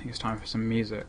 think it's time for some music.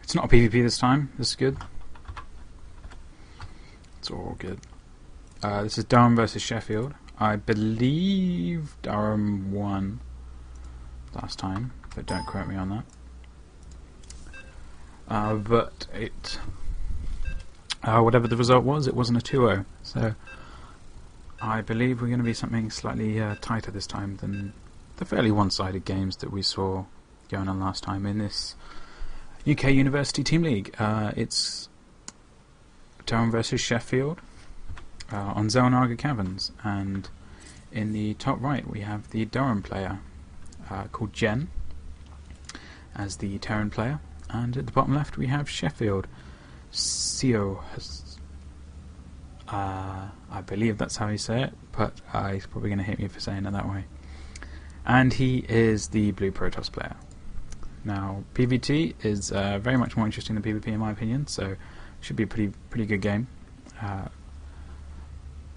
It's not a PvP this time. This is good. It's all good. This is Durham versus Sheffield. I believe Durham won last time, but don't quote me on that. But it, whatever the result was, it wasn't a 2-0. So I believe we're going to be something slightly tighter this time than the fairly one-sided games that we saw going on last time in this UK University Team League. It's Durham versus Sheffield on Zelnaga Caverns, and in the top right we have the Durham player called Jen as the Terran player, and at the bottom left we have Sheffield Seo. I believe that's how you say it, but he's probably going to hate me for saying it that way. And he is the Blue Protoss player. Now, PvT is very much more interesting than PvP in my opinion, so it should be a pretty good game.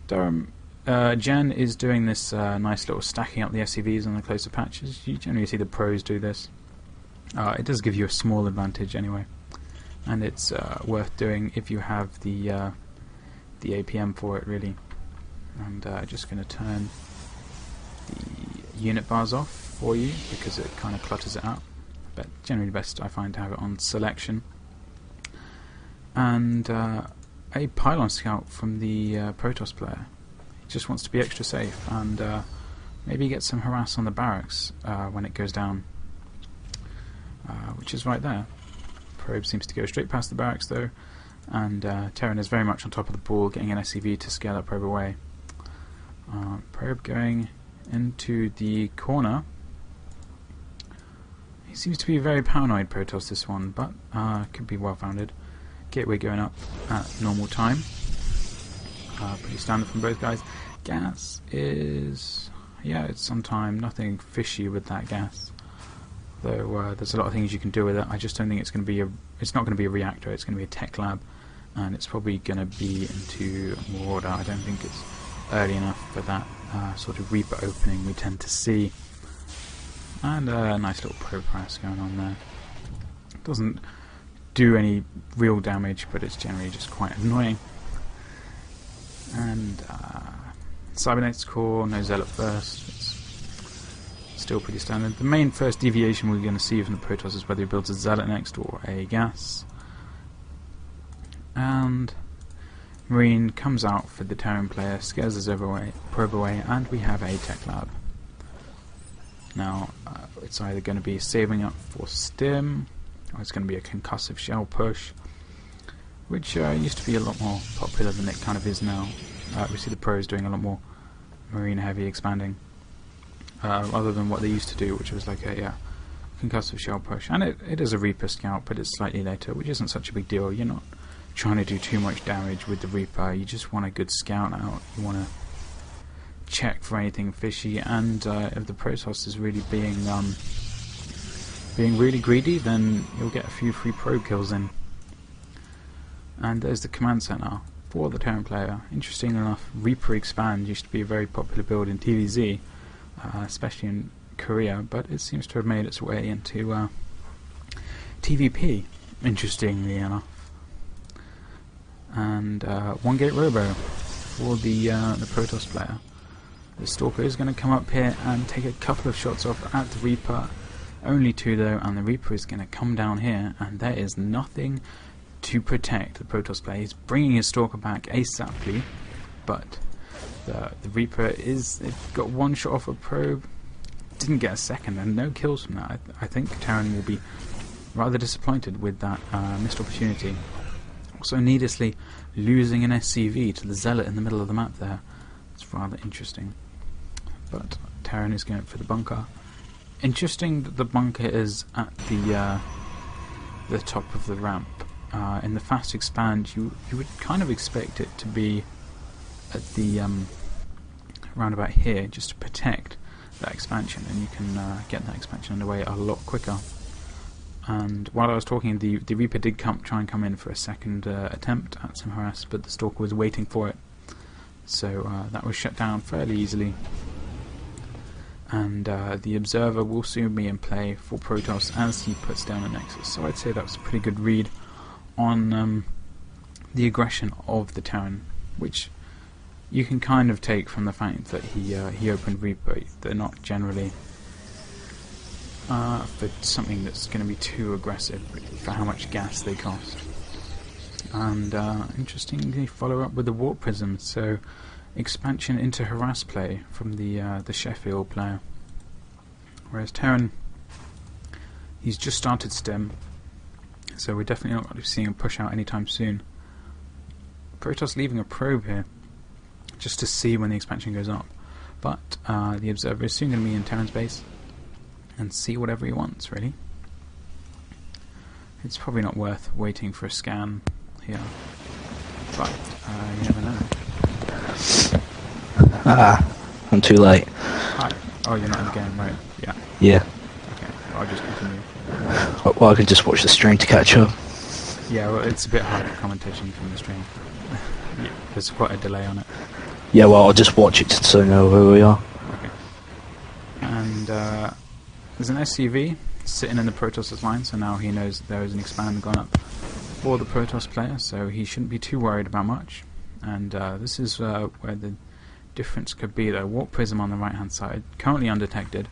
Durham Jen is doing this nice little stacking up the SCVs on the closer patches. You generally see the pros do this. It does give you a small advantage anyway, and it's worth doing if you have the APM for it, really. And just going to turn the unit bars off for you because it kind of clutters it up. But generally best I find to have it on selection. And a pylon scout from the Protoss player. He just wants to be extra safe and maybe get some harass on the barracks when it goes down, which is right there. Probe seems to go straight past the barracks though, and Terran is very much on top of the ball, getting an SCV to scare that probe away. Probe going into the corner. He seems to be very paranoid, Protoss, this one, but could be well founded. Gateway going up at normal time. Pretty standard from both guys. Gas is, yeah, it's on time. Nothing fishy with that gas. Though there's a lot of things you can do with it. I just don't think it's going to be it's not going to be a reactor. It's going to be a tech lab, and it's probably going to be into Marauder. I don't think it's early enough for that sort of Reaper opening we tend to see. And a nice little probe press going on there. Doesn't do any real damage, but it's generally just quite annoying. And Cybernetics core, no Zealot first. It's still pretty standard. The main first deviation we're going to see from the Protoss is whether he builds a Zealot next or a gas. And Marine comes out for the Terran player, scares his probe away, and we have a tech lab. Now, it's either going to be saving up for Stim, or it's going to be a concussive shell push, which used to be a lot more popular than it kind of is now. We see the pros doing a lot more marine heavy expanding, other than what they used to do, which was like a concussive shell push. And it is a Reaper scout, but it's slightly later, which isn't such a big deal. You're not trying to do too much damage with the Reaper, you just want a good scout out. You want to check for anything fishy, and if the Protoss is really being really greedy, then you'll get a few free probe kills in. And there's the command center for the Terran player. Interesting enough, Reaper Expand used to be a very popular build in TVZ, especially in Korea, but it seems to have made its way into TVP, interestingly enough. And one gate robo for the Protoss player. The Stalker is going to come up here and take a couple of shots off at the Reaper, only two though, and the Reaper is going to come down here, and there is nothing to protect the Protoss player. He's bringing his Stalker back ASAPly, but the Reaper got one shot off a probe, didn't get a second, and no kills from that. I think Terran will be rather disappointed with that missed opportunity. Also needlessly losing an SCV to the Zealot in the middle of the map there. It's rather interesting. But Terran is going for the bunker. Interesting that the bunker is at the top of the ramp. In the fast expand, you would kind of expect it to be at the round about here, just to protect that expansion, and you can get that expansion underway a lot quicker. And while I was talking, the Reaper did try and come in for a second attempt at some harass, but the Stalker was waiting for it. So that was shut down fairly easily. And the Observer will soon be in play for Protoss as he puts down a Nexus. So I'd say that was a pretty good read on the aggression of the Terran, which you can kind of take from the fact that he opened Reaper. They're not generally for something that's going to be too aggressive for how much gas they cost. And interestingly, follow up with the Warp Prism, so expansion into harass play from the Sheffield player. Whereas Terran, he's just started Stim, so we're definitely not going to be seeing him push out anytime soon. Protoss leaving a probe here, just to see when the expansion goes up. But the Observer is soon going to be in Terran's base, and see whatever he wants, really. It's probably not worth waiting for a scan here, but you never know. I'm too late. Hi. Oh, you're not in the game, right? Yeah. Yeah. Okay, well, I'll just continue. Well, I can just watch the stream to catch up. Yeah, well, it's a bit hard commentation from the stream. Yeah, there's quite a delay on it. Yeah, well, I'll just watch it so I know where we are. Okay. And there's an SCV sitting in the Protoss' line, so now he knows that there is an expand gone up for the Protoss player, so he shouldn't be too worried about much. And this is where the difference could be, though. Warp Prism on the right hand side, currently undetected.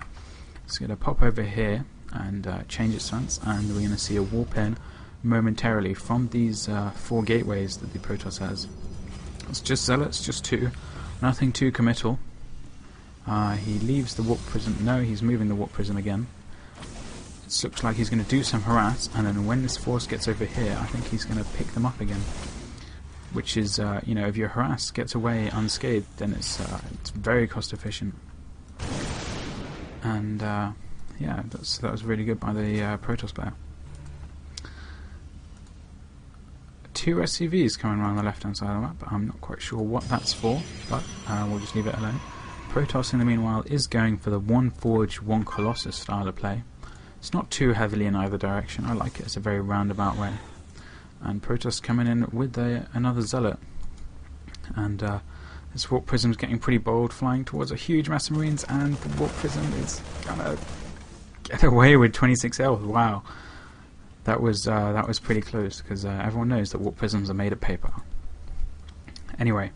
It's going to pop over here and change its stance, and we're going to see a warp in momentarily from these 4 gateways that the Protoss has. It's just Zealots, just 2, nothing too committal. He leaves the Warp Prism. No, he's moving the Warp Prism again. It looks like he's going to do some harass, and then when this force gets over here, I think he's going to pick them up again. Which is, you know, if your harass gets away unscathed, then it's very cost efficient. And yeah, that was really good by the Protoss player. 2 SCVs coming around the left hand side of the map. I'm not quite sure what that's for, but we'll just leave it alone. Protoss in the meanwhile is going for the 1 Forge, 1 Colossus style of play. It's not too heavily in either direction. I like it. It's a very roundabout way. And Protoss coming in with another Zealot. And this Warp Prism's getting pretty bold, flying towards a huge mass of Marines, and the Warp Prism is gonna get away with 26 health. Wow, that was pretty close, because everyone knows that Warp Prisms are made of paper. Anyway,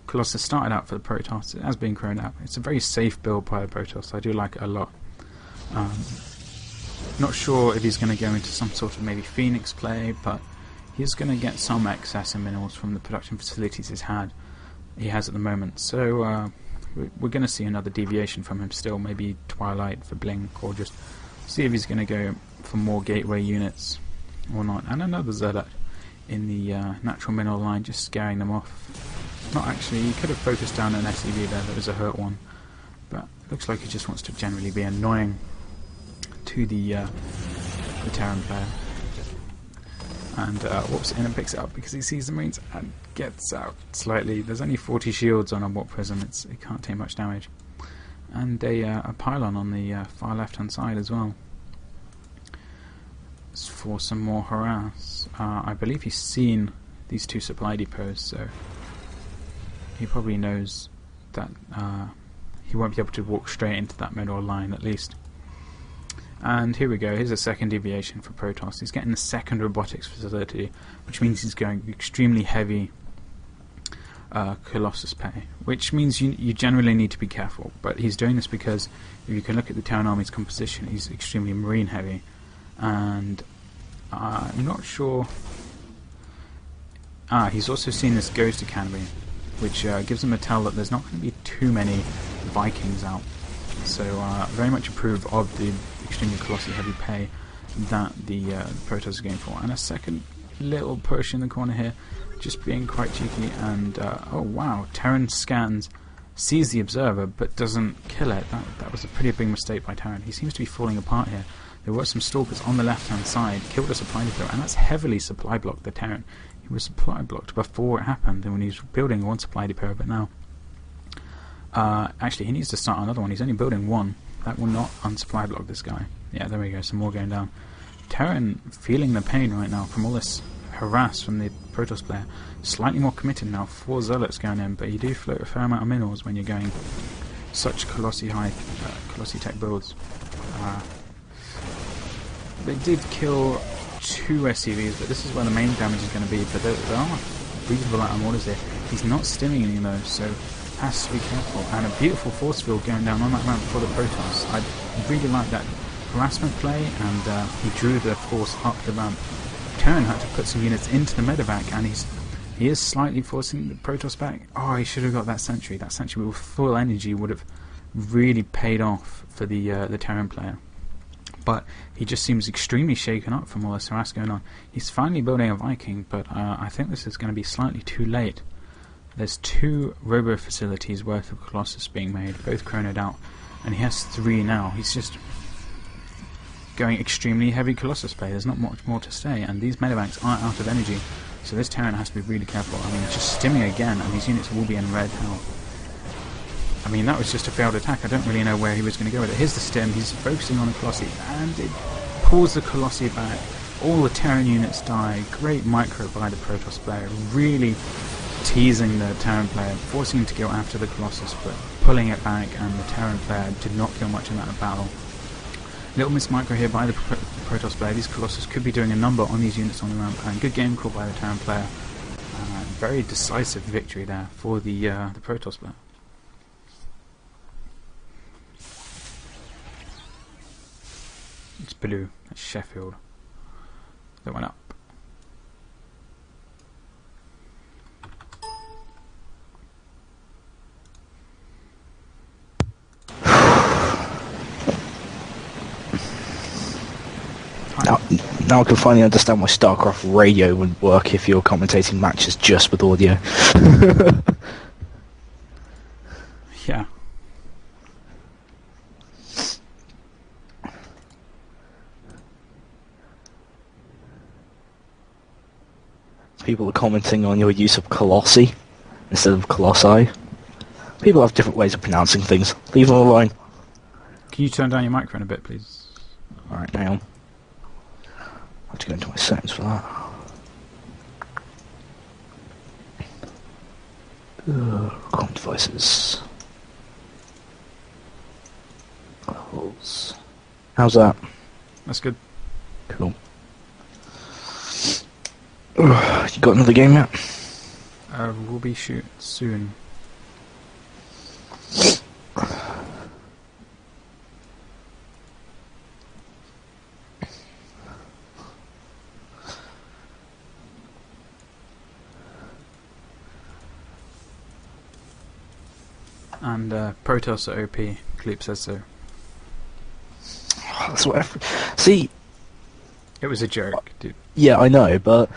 Colossus started out for the Protoss. It has been grown up. It's a very safe build by the Protoss. I do like it a lot. Not sure if he's going to go into some sort of maybe Phoenix play, but he's going to get some excess in minerals from the production facilities he has at the moment. So we're going to see another deviation from him still, maybe Twilight for Blink, or just see if he's going to go for more gateway units or not. And another Zealot in the natural mineral line, just scaring them off. Not actually, he could have focused down an SCV there, that was a hurt one, but it looks like he just wants to generally be annoying to the Terran player. And whoops in and picks it up because he sees the Marines and gets out slightly. There's only 40 shields on a Warp Prism, it can't take much damage. And a pylon on the far left hand side as well. It's for some more harass. I believe he's seen these 2 supply depots, so he probably knows that he won't be able to walk straight into that middle line at least. And here we go, here's a second deviation for Protoss. He's getting the second robotics facility, which means he's going extremely heavy Colossus pay, which means you generally need to be careful. But he's doing this because if you can look at the Terran Army's composition, he's extremely Marine heavy. And I'm not sure... he's also seen this Ghost Academy, which gives him a tell that there's not going to be too many Vikings out. So very much approve of the extremely colossally heavy pay that the Protoss is going for. And a second little push in the corner here, just being quite cheeky, and oh wow, Terran scans, sees the observer but doesn't kill it. That was a pretty big mistake by Terran. He seems to be falling apart here. There were some stalkers on the left hand side, killed a supply depot, and that's heavily supply blocked the Terran. He was supply blocked before it happened, and when he was building 1 supply depot, but now actually he needs to start another one. He's only building 1. That will not unsupply block this guy. Yeah, there we go, some more going down. Terran feeling the pain right now from all this harass from the Protoss player. Slightly more committed now, 4 Zealots going in, but you do float a fair amount of minerals when you're going such Colossi high, Colossi tech builds. They did kill 2 SCVs, but this is where the main damage is going to be. But there are reasonable amount of orders here. He's not stimming any though, so has to be careful. And a beautiful force field going down on that ramp for the Protoss. I really like that harassment play, and he drew the force up the ramp. Terran had to put some units into the medevac, and he is slightly forcing the Protoss back. Oh, he should have got that sentry. That sentry with full energy would have really paid off for the Terran player. But he just seems extremely shaken up from all this harass going on. He's finally building a Viking, but I think this is going to be slightly too late. There's 2 robo facilities worth of Colossus being made, both chronoed out, and he has 3 now. He's just going extremely heavy Colossus play. There's not much more to say, and these medevacs are out of energy, so this Terran has to be really careful. I mean, just stimming again, and these units will be in red health. I mean, that was just a failed attack. I don't really know where he was going to go with it. Here's the stim. He's focusing on the Colossi, and it pulls the Colossi back. All the Terran units die. Great micro by the Protoss player. Really teasing the Terran player, forcing him to go after the Colossus, but pulling it back, and the Terran player did not kill much in that battle. Little miss micro here by the Protoss player. These Colossus could be doing a number on these units on the ramp, and good game call by the Terran player. Very decisive victory there for the Protoss player. It's blue. It's Sheffield. That went up. Now I can finally understand why StarCraft radio wouldn't work if you're commentating matches just with audio. Yeah. People are commenting on your use of Colossi instead of Colossi. People have different ways of pronouncing things. Leave them alone. Can you turn down your microphone a bit, please? Alright, hang on. I have to go into my settings for that. Comm devices. Holes. How's that? That's good. Cool. You got another game yet? We'll be shoot soon. And Protoss are OP. Cleep says so. That's what see, it was a joke, dude. Yeah, I know, but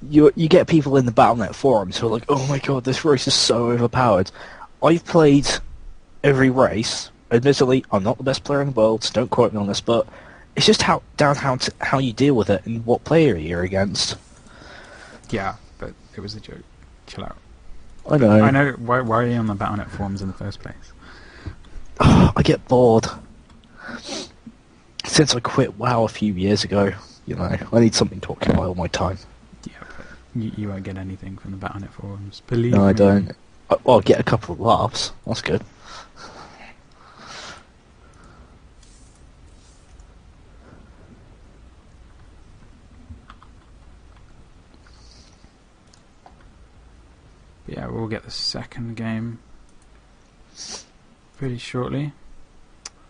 you get people in the Battle.net forums who are like, "Oh my god, this race is so overpowered." I've played every race. Admittedly, I'm not the best player in the world, so don't quote me on this, but it's just how you deal with it and what player you're against. Yeah, but it was a joke. Chill out. I know. I know. Why are you on the Battle.net forums in the first place? I get bored. Since I quit WoW a few years ago, you know, I need something to occupy all my time. Yeah, but you won't get anything from the Battle.net forums. Believe No, me. I don't. I'll get a couple of laughs. That's good. But yeah, we'll get the second game pretty shortly.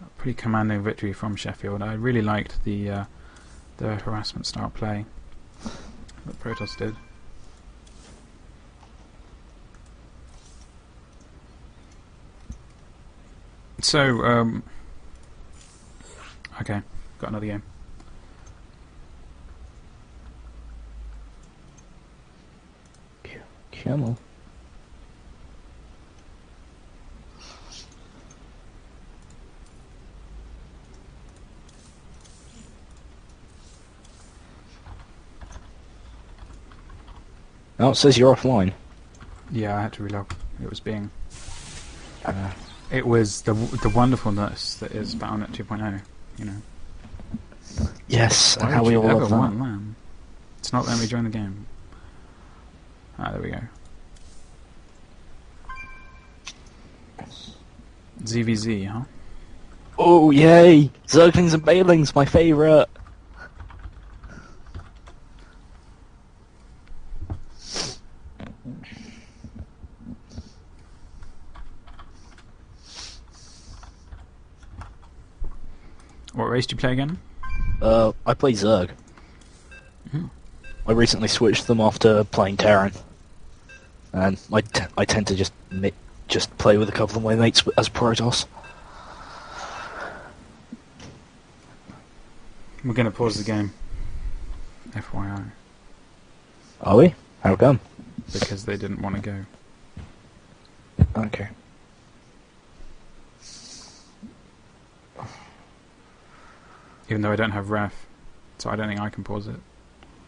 A pretty commanding victory from Sheffield. I really liked the harassment style play that Protoss did. So, okay, got another game. Camel. Oh, it says you're offline. Yeah, I had to relog. It was being... it was the wonderfulness that is Battle.net 2.0, you know. Yes, Why and how would we you all ever love that. want LAN? It's not letting me join the game. Ah, there we go. ZVZ, huh? Oh, yay! Zerglings and Bailings, my favourite! What race do you play again? I play Zerg. I recently switched them after playing Terran. And I tend to just play with a couple of my mates as Protoss. We're going to pause the game. FYI. Are we? How come? Because they didn't want to go. Okay. Even though I don't have ref. So I don't think I can pause it.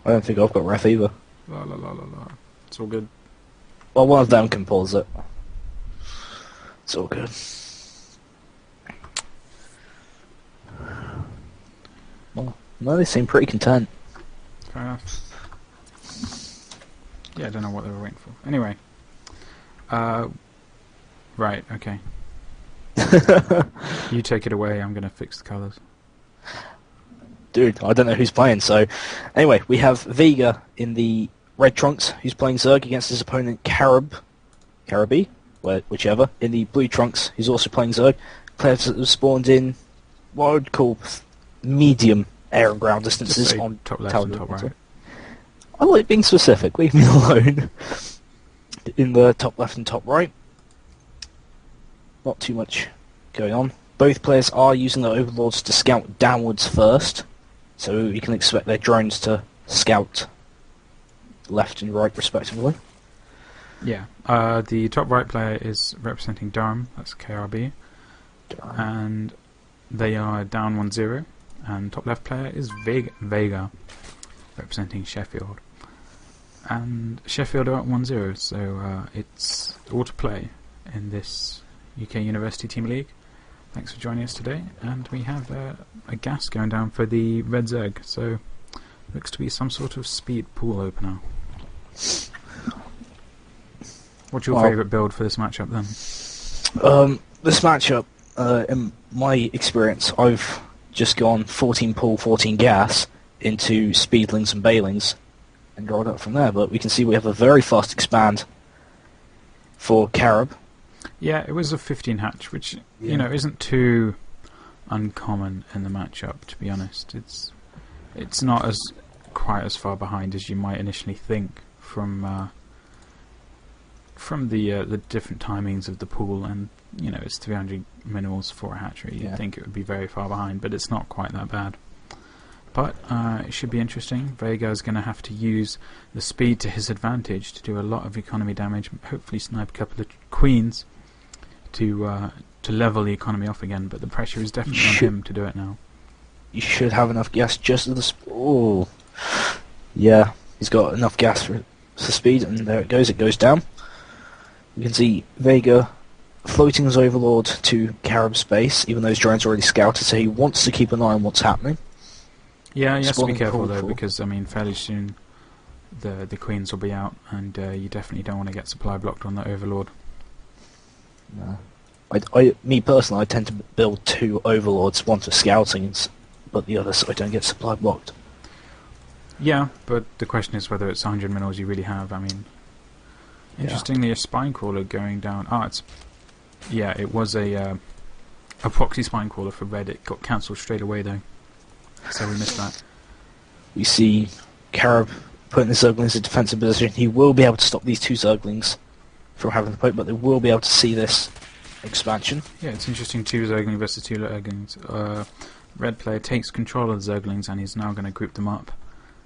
I don't think I've got ref either. La la la la la. It's all good. Well, one of them can pause it. It's all good. Well, no, they seem pretty content. Fair enough. Yeah, I don't know what they were waiting for. Anyway, Right, okay. You take it away, I'm going to fix the colours. Dude, I don't know who's playing, so... Anyway, we have Vega in the red trunks, who's playing Zerg against his opponent Caribi, whichever, in the blue trunks, who's also playing Zerg. Players that have spawned in what I would call medium air and ground distances on top left and top right. I like being specific, leave me alone. In the top left and top right. Not too much going on. Both players are using their overlords to scout downwards first, so you can expect their drones to scout left and right respectively. Yeah, the top right player is representing Durham, that's KRB, and they are down 1-0, and top left player is Vega, representing Sheffield. And Sheffield are at 1-0, so it's all to play in this UK University Team League. Thanks for joining us today, and we have a gas going down for the Red Zerg, so looks to be some sort of speed pool opener. What's your favourite build for this matchup then? This matchup, in my experience, I've just gone 14 pool, 14 gas into speedlings and bailings and rolled up from there, but we can see we have a very fast expand for Carib. Yeah, it was a 15 hatch, which you know isn't too uncommon in the matchup. To be honest, it's not as quite as far behind as you might initially think from the different timings of the pool, and you know it's 300 minerals for a hatchery. You'd think it would be very far behind, but it's not quite that bad. But it should be interesting. Vega is going to have to use the speed to his advantage to do a lot of economy damage. Hopefully, snipe a couple of queens to level the economy off again. But the pressure is definitely on him to do it now. You should have enough gas just at the oh, yeah, he's got enough gas for speed, and there it goes. It goes down. You can see Vega floating his overlord to Carib space, even though his drone's already scouted, so he wants to keep an eye on what's happening. Yeah, he has to be careful though, because I mean, fairly soon the queens will be out, and you definitely don't want to get supply blocked on the overlord. No. Me personally, I tend to build 2 overlords, one for scouting, but the other so I don't get supply blocked. Yeah, but the question is whether it's 100 minerals you really have. I mean, interestingly, a spine crawler going down. It was a proxy spine crawler for red. It got cancelled straight away though, so we missed that. We see Carib putting the Zerglings in defensive position. He will be able to stop these 2 Zerglings from having the poke, but they will be able to see this expansion. Yeah, it's interesting. 2 Zerglings versus 2 Zerglings. Red player takes control of the Zerglings, and he's now going to group them up.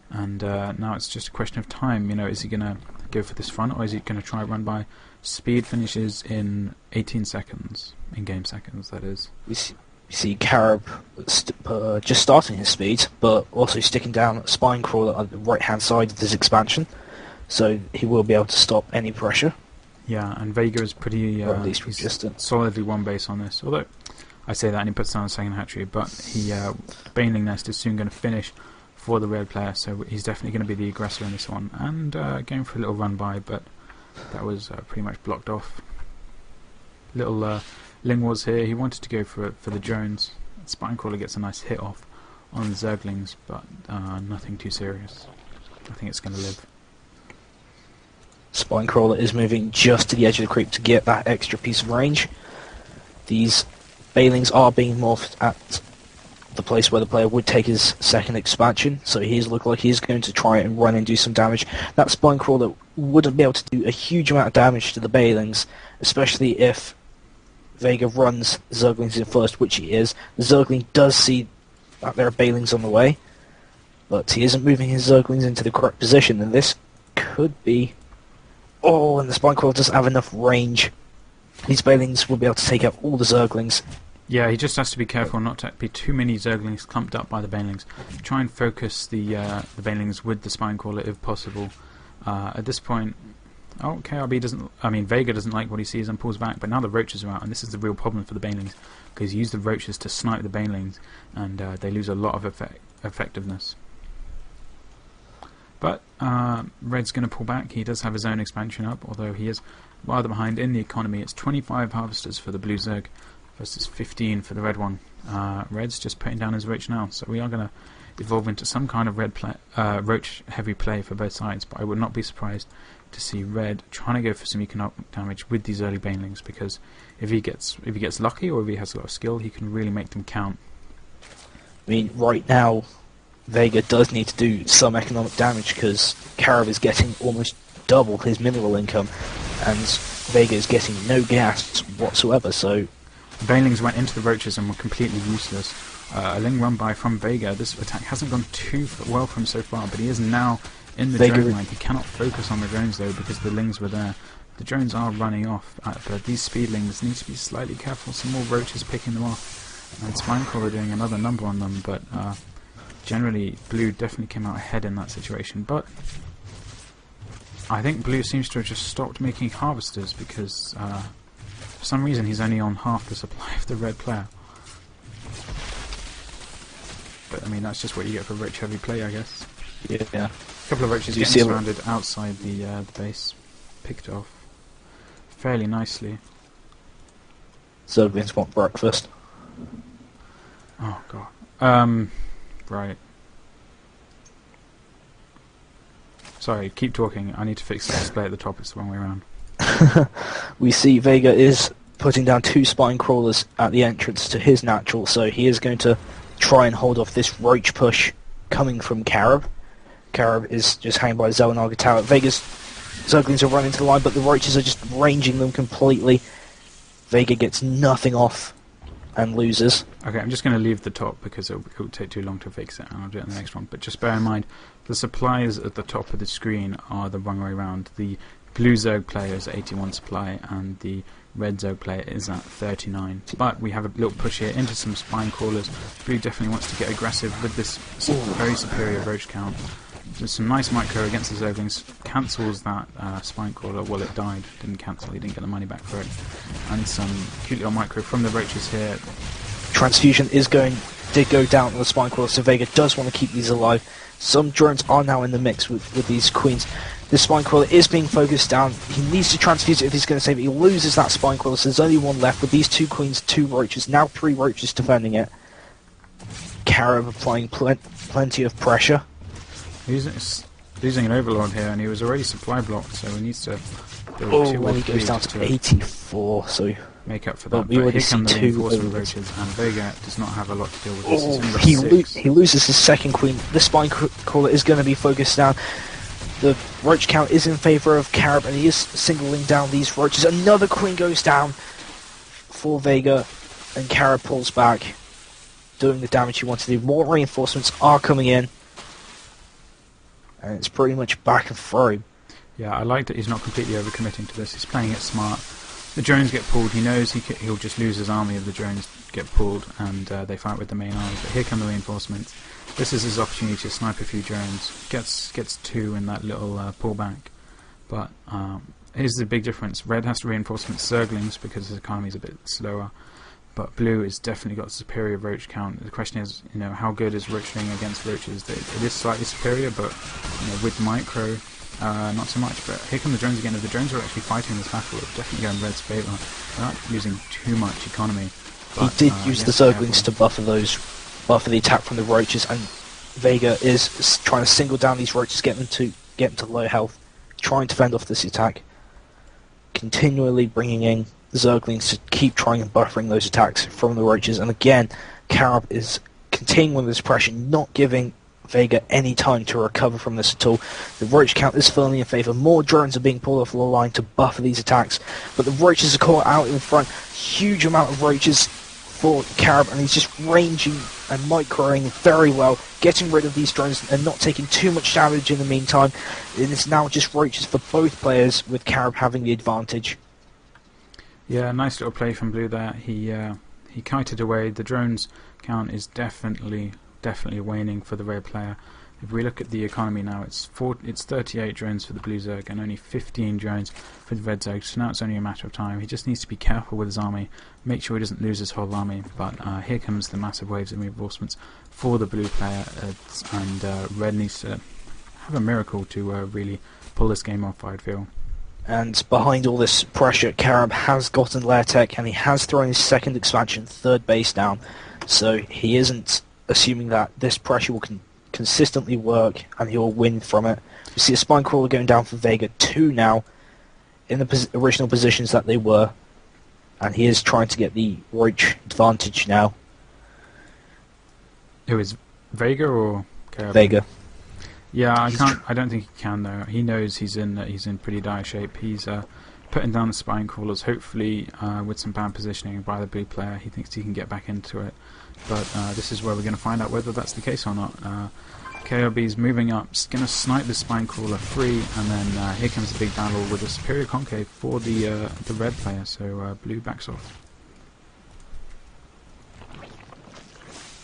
And now it's just a question of time. You know, is he going to go for this front, or is he going to try run by? Speed finishes in 18 seconds, in-game seconds, that is. We see Carib just starting his speed, but also sticking down a spine crawler on the right-hand side of this expansion, so he will be able to stop any pressure. Yeah, and Vega is pretty or at least resistant. Solidly one base on this, although I say that and he puts down a second hatchery, but he Baneling Nest is soon going to finish for the red player, so he's definitely going to be the aggressor in this one, and going for a little run by, but that was pretty much blocked off. Little Ling was here, he wanted to go for the drones. Spinecrawler gets a nice hit off on the Zerglings, but nothing too serious. I think it's going to live. Spinecrawler is moving just to the edge of the creep to get that extra piece of range. These Balings are being morphed at the place where the player would take his second expansion, so he's looked like he's going to try and run and do some damage. That Spinecrawler wouldn't be able to do a huge amount of damage to the Balings, especially if Vega runs Zerglings in first, which he is. The Zergling does see that there are Balings on the way, but he isn't moving his Zerglings into the correct position, and this could be... Oh, and the Spinecrawler doesn't have enough range. These Balings will be able to take out all the Zerglings. Yeah, he just has to be careful not to be too many Zerglings clumped up by the Banelings. Try and focus the Banelings with the Spinecrawler if possible. At this point, KRB doesn't... I mean, Vega doesn't like what he sees and pulls back, but now the Roaches are out, and this is the real problem for the Banelings, because he used the Roaches to snipe the Banelings, and they lose a lot of effectiveness. But Red's going to pull back. He does have his own expansion up, although he is Rather behind in the economy, it's 25 harvesters for the blue Zerg versus 15 for the red one. Red's just putting down his roach now, so we are going to evolve into some kind of roach heavy play for both sides, but I would not be surprised to see red trying to go for some economic damage with these early banelings, because if he gets lucky or if he has a lot of skill, he can really make them count. I mean, right now, Vega does need to do some economic damage because Carib is getting almost double his mineral income, and Vega is getting no gas whatsoever, so... Banelings went into the roaches and were completely useless. A ling run by from Vega. This attack hasn't gone too well for him so far, but he is now in the drone line. He cannot focus on the drones though because the lings were there. The drones are running off, but these speedlings need to be slightly careful. Some more roaches picking them off, and Spinecrawler doing another number on them, but generally blue definitely came out ahead in that situation. But I think blue seems to have just stopped making harvesters because for some reason he's only on half the supply of the red player. But I mean, that's just what you get for roach heavy play, I guess. Yeah. A couple of roaches getting surrounded outside the base, picked off fairly nicely. Zerglings want breakfast. Oh god. Right. Sorry, keep talking. I need to fix the display at the top. It's the wrong way around. We see Vega is putting down 2 spine crawlers at the entrance to his natural, so he is going to try and hold off this roach push coming from Carib. Carib is just hanging by the Zelnaga tower. Vega's Zerglings are running to the line, but the roaches are just ranging them completely. Vega gets nothing off and loses. Okay, I'm just going to leave the top because it will take too long to fix it, and I'll do it in the next one. But just bear in mind, the supplies at the top of the screen are the wrong way around. The blue Zerg player is at 81 supply, and the red Zerg player is at 39. But we have a little push here into some spine crawlers. Blue definitely wants to get aggressive with this very superior roach count. There's some nice micro against the Zerglings. Cancels that spine crawler. Well, it died. Didn't cancel. He didn't get the money back for it. And some cute little micro from the roaches here. Transfusion did go down on the spine crawler, so Vega does want to keep these alive. Some drones are now in the mix with these queens. This spine crawler is being focused down. He needs to transfuse it if he's going to save it. He loses that spine crawler, so there's only one left with these 2 queens, 2 roaches, now 3 roaches defending it. Carib applying plenty of pressure. He's losing an overlord here, and he was already supply blocked, so he needs to build 2 or 3 he goes down to 84, so make up for that. we already here come the see 2 reinforcement roaches, and Vega does not have a lot to deal with this. He loses his second queen. The spine crawler is going to be focused down. The roach count is in favour of Carib, and he is singling down these roaches. Another queen goes down for Vega, and Carib pulls back, doing the damage he wants to do. More reinforcements are coming in, and it's pretty much back and through. Yeah, I like that he's not completely overcommitting to this. He's playing it smart. The drones get pulled. He knows he'll just lose his army if the drones get pulled, and they fight with the main army. But here come the reinforcements. This is his opportunity to snipe a few drones. Gets 2 in that little pullback. But here's the big difference. Red has to reinforcement Zerglings because his economy is a bit slower. But blue has definitely got a superior roach count. The question is, how good is roaching against roaches? It is slightly superior, but with micro, not so much. But here come the drones again. If the drones are actually fighting this battle, it's definitely going Red's favour. They're not losing too much economy. But, he did use the Zerglings to buffer the attack from the roaches, and Vega is trying to single down these roaches, get them to low health, trying to fend off this attack, continually bringing in the Zerglings to keep trying and buffering those attacks from the roaches. And again, Carib is continuing with this pressure, not giving Vega any time to recover from this at all. The roach count is firmly in favour. More drones are being pulled off the line to buffer these attacks, but the roaches are caught out in front. Huge amount of roaches for Carib, and he's just ranging and microing very well, getting rid of these drones and not taking too much damage in the meantime. And it's now just roaches for both players, with Carib having the advantage. Yeah, nice little play from blue there. He kited away. The drones count is definitely waning for the red player. If we look at the economy now, it's 38 drones for the blue Zerg and only 15 drones for the red Zerg, so now it's only a matter of time. He just needs to be careful with his army, make sure he doesn't lose his whole army. But here comes the massive waves of reinforcements for the blue player, and red needs to have a miracle to really pull this game off, I'd feel. And behind all this pressure, Carab has gotten Lair Tech, and he has thrown his second expansion, third base down. So he isn't assuming that this pressure will consistently work, and he'll win from it. We see a Spine Crawler going down for Vega 2 now, in the original positions that they were. And he is trying to get the Roach advantage now. Who is Vega or Carab? Vega. Yeah, I don't think he can though. He knows he's in pretty dire shape. He's putting down the Spine Crawlers. Hopefully, with some bad positioning by the blue player, he thinks he can get back into it. But this is where we're going to find out whether that's the case or not. KRB's moving up, going to snipe the Spine Crawler free, and then here comes the big battle with a Superior Concave for the red player. So blue backs off.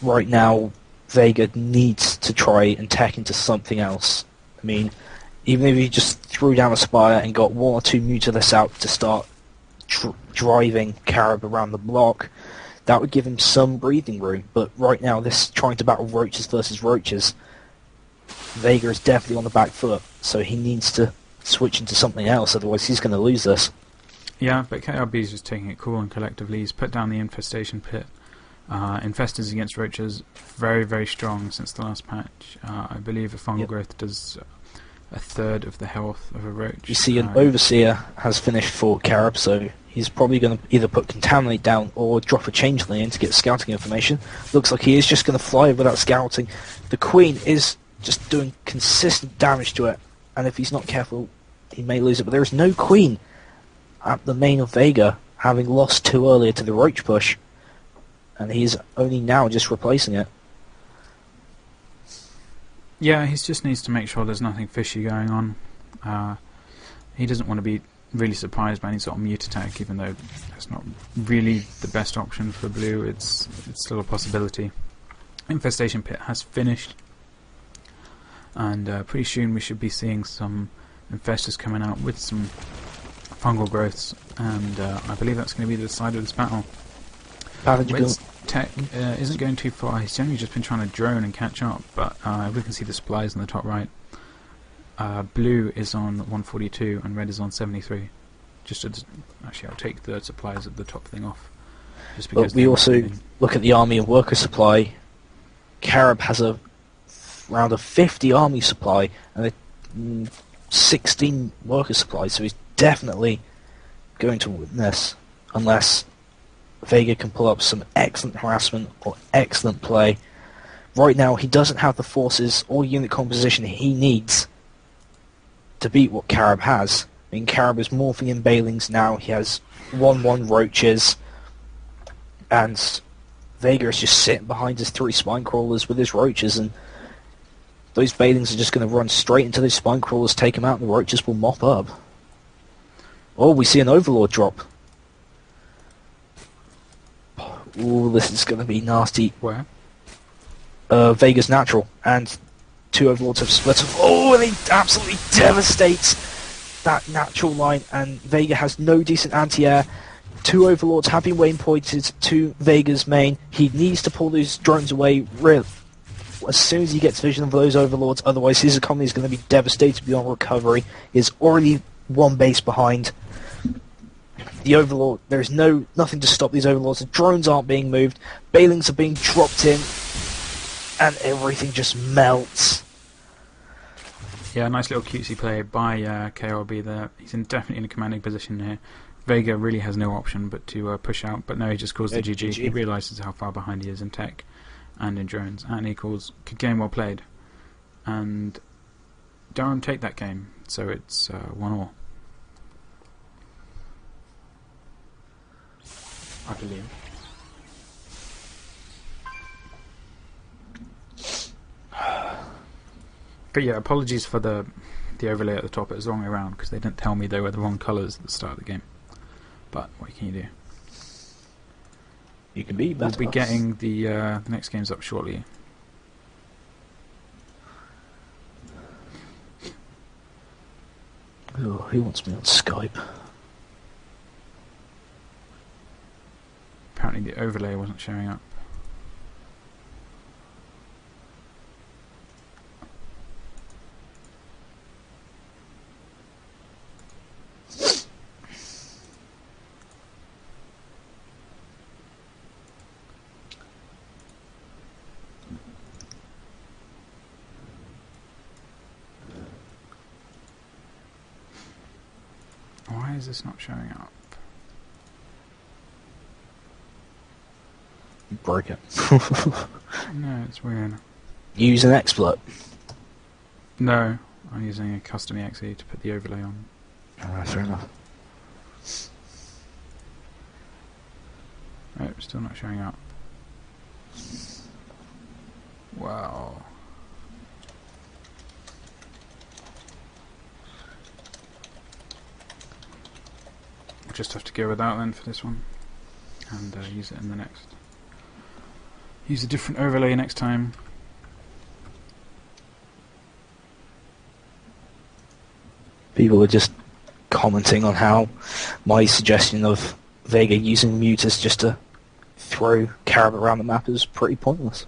Right now, Vega needs to try and tech into something else. I mean, even if he just threw down a Spire and got one or two Mutalists out to start driving Carab around the block, that would give him some breathing room. But right now, this trying to battle Roaches versus Roaches, Vega is definitely on the back foot, so he needs to switch into something else, otherwise he's going to lose this. Yeah, but KRB is just taking it cool and collectively. He's put down the Infestation Pit. Infestors against Roaches, very, very strong since the last patch. I believe a Fungal Growth does a third of the health of a Roach. You see an Overseer has finished for Carab, so he's probably going to either put Contaminate down or drop a Changeling in to get scouting information. Looks like he is just going to fly without scouting. The Queen is just doing consistent damage to it, and if he's not careful, he may lose it. But there is no Queen at the main of Vega, having lost too earlier to the Roach push. And he's only now just replacing it. Yeah, he just needs to make sure there's nothing fishy going on. He doesn't want to be really surprised by any sort of mute attack, even though that's not really the best option for blue. It's still a possibility. Infestation Pit has finished, and pretty soon we should be seeing some infestors coming out with some fungal growths, and I believe that's going to be the side of this battle. Wed's tech isn't going too far. He's generally just been trying to drone and catch up, but we can see the supplies in the top right. Blue is on 142 and red is on 73. Actually, I'll take the supplies at the top thing off. Just because but we also look at the army and worker supply. Carab has around a 50 army supply and a 16 worker supply, so he's definitely going to win this, unless Vega can pull up some excellent harassment or excellent play. Right now, he doesn't have the forces or unit composition he needs to beat what Carab has. I mean, Carab is morphing in Balings now. He has 1-1 Roaches, and Vega is just sitting behind his 3 Spine Crawlers with his Roaches, and those Balings are just going to run straight into those Spine Crawlers, take them out, and the Roaches will mop up. Oh, we see an Overlord drop. Ooh, this is going to be nasty. Where? Vega's natural, and 2 Overlords have split off. Oh, and he absolutely devastates that natural line, and Vega has no decent anti-air. 2 Overlords have been waypointed to Vega's main. He needs to pull those drones away real as soon as he gets vision of those Overlords, otherwise his economy is going to be devastated beyond recovery. He's already 1 base behind. The Overlord, there's nothing to stop these Overlords. The drones aren't being moved. Balings are being dropped in. And everything just melts. Yeah, nice little cutesy play by KRB there. He's definitely in a commanding position here. Vega really has no option but to push out. But no, he just calls the GG. He realises how far behind he is in tech and in drones. And he calls, good game, well played. And Durham take that game. So it's 1-1. I believe. But yeah, apologies for the overlay at the top. It was the wrong way around because they didn't tell me they were the wrong colours at the start of the game. But what can you do? You can be better. We'll be getting the next games up shortly. Oh, who wants me on Skype? Apparently the overlay wasn't showing up. Why is this not showing up? You broke it. No, it's weird. Use an exploit. No, I'm using a custom exe to put the overlay on. Alright, fair enough. Oh, still not showing up. Wow. We'll just have to go without then for this one, and use it in the next. Use a different overlay next time. People are just commenting on how my suggestion of Vega using mutas just to throw Carib around the map is pretty pointless.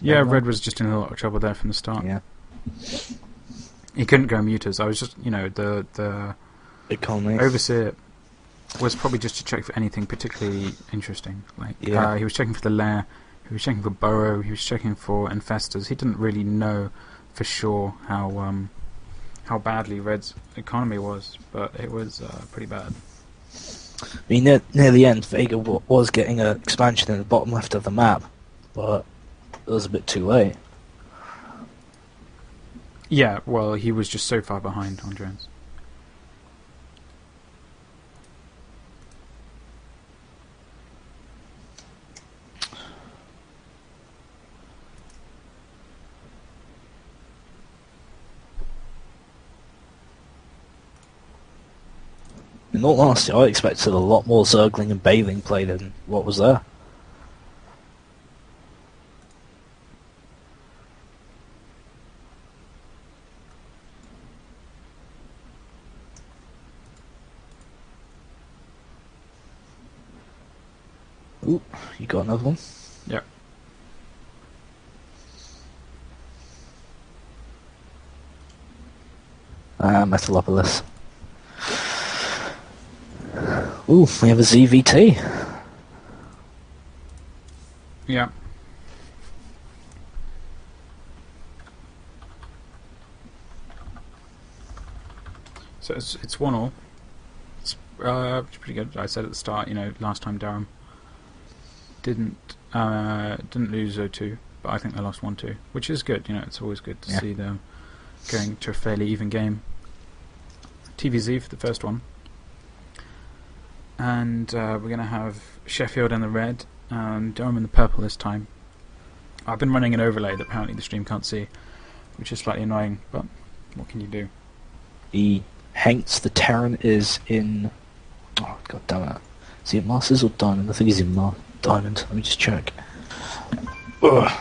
Yeah, Red was just in a lot of trouble there from the start. Yeah. He couldn't go mutas. I was just, the Economy. Overseer was probably just to check for anything particularly interesting. Like, Yeah. he was checking for the lair, he was checking for burrow, he was checking for infestors. He didn't really know for sure how badly Red's economy was, but it was pretty bad. I mean, near the end, Vega was getting an expansion in the bottom left of the map, but it was a bit too late. Yeah, well, he was just so far behind on drones. In all honesty, I expected a lot more Zergling and Bathing play than what was there. Ooh, you got another one? Yep. Metalopolis. Ooh, we have a ZVT. Yeah. So it's 1-1. It's pretty good. I said at the start, last time Durham didn't lose 0-2, but I think they lost 1-2, which is good. It's always good to see them going to a fairly even game. TVZ for the first one, and we're going to have Sheffield in the red and Durham in the purple this time. I've been running an overlay that apparently the stream can't see, which is slightly annoying, but what can you do? The Hanks the Terran is in... Oh, god damn it. Is he in Masters or Diamond? I think he's in Diamond. Let me just check. Ugh.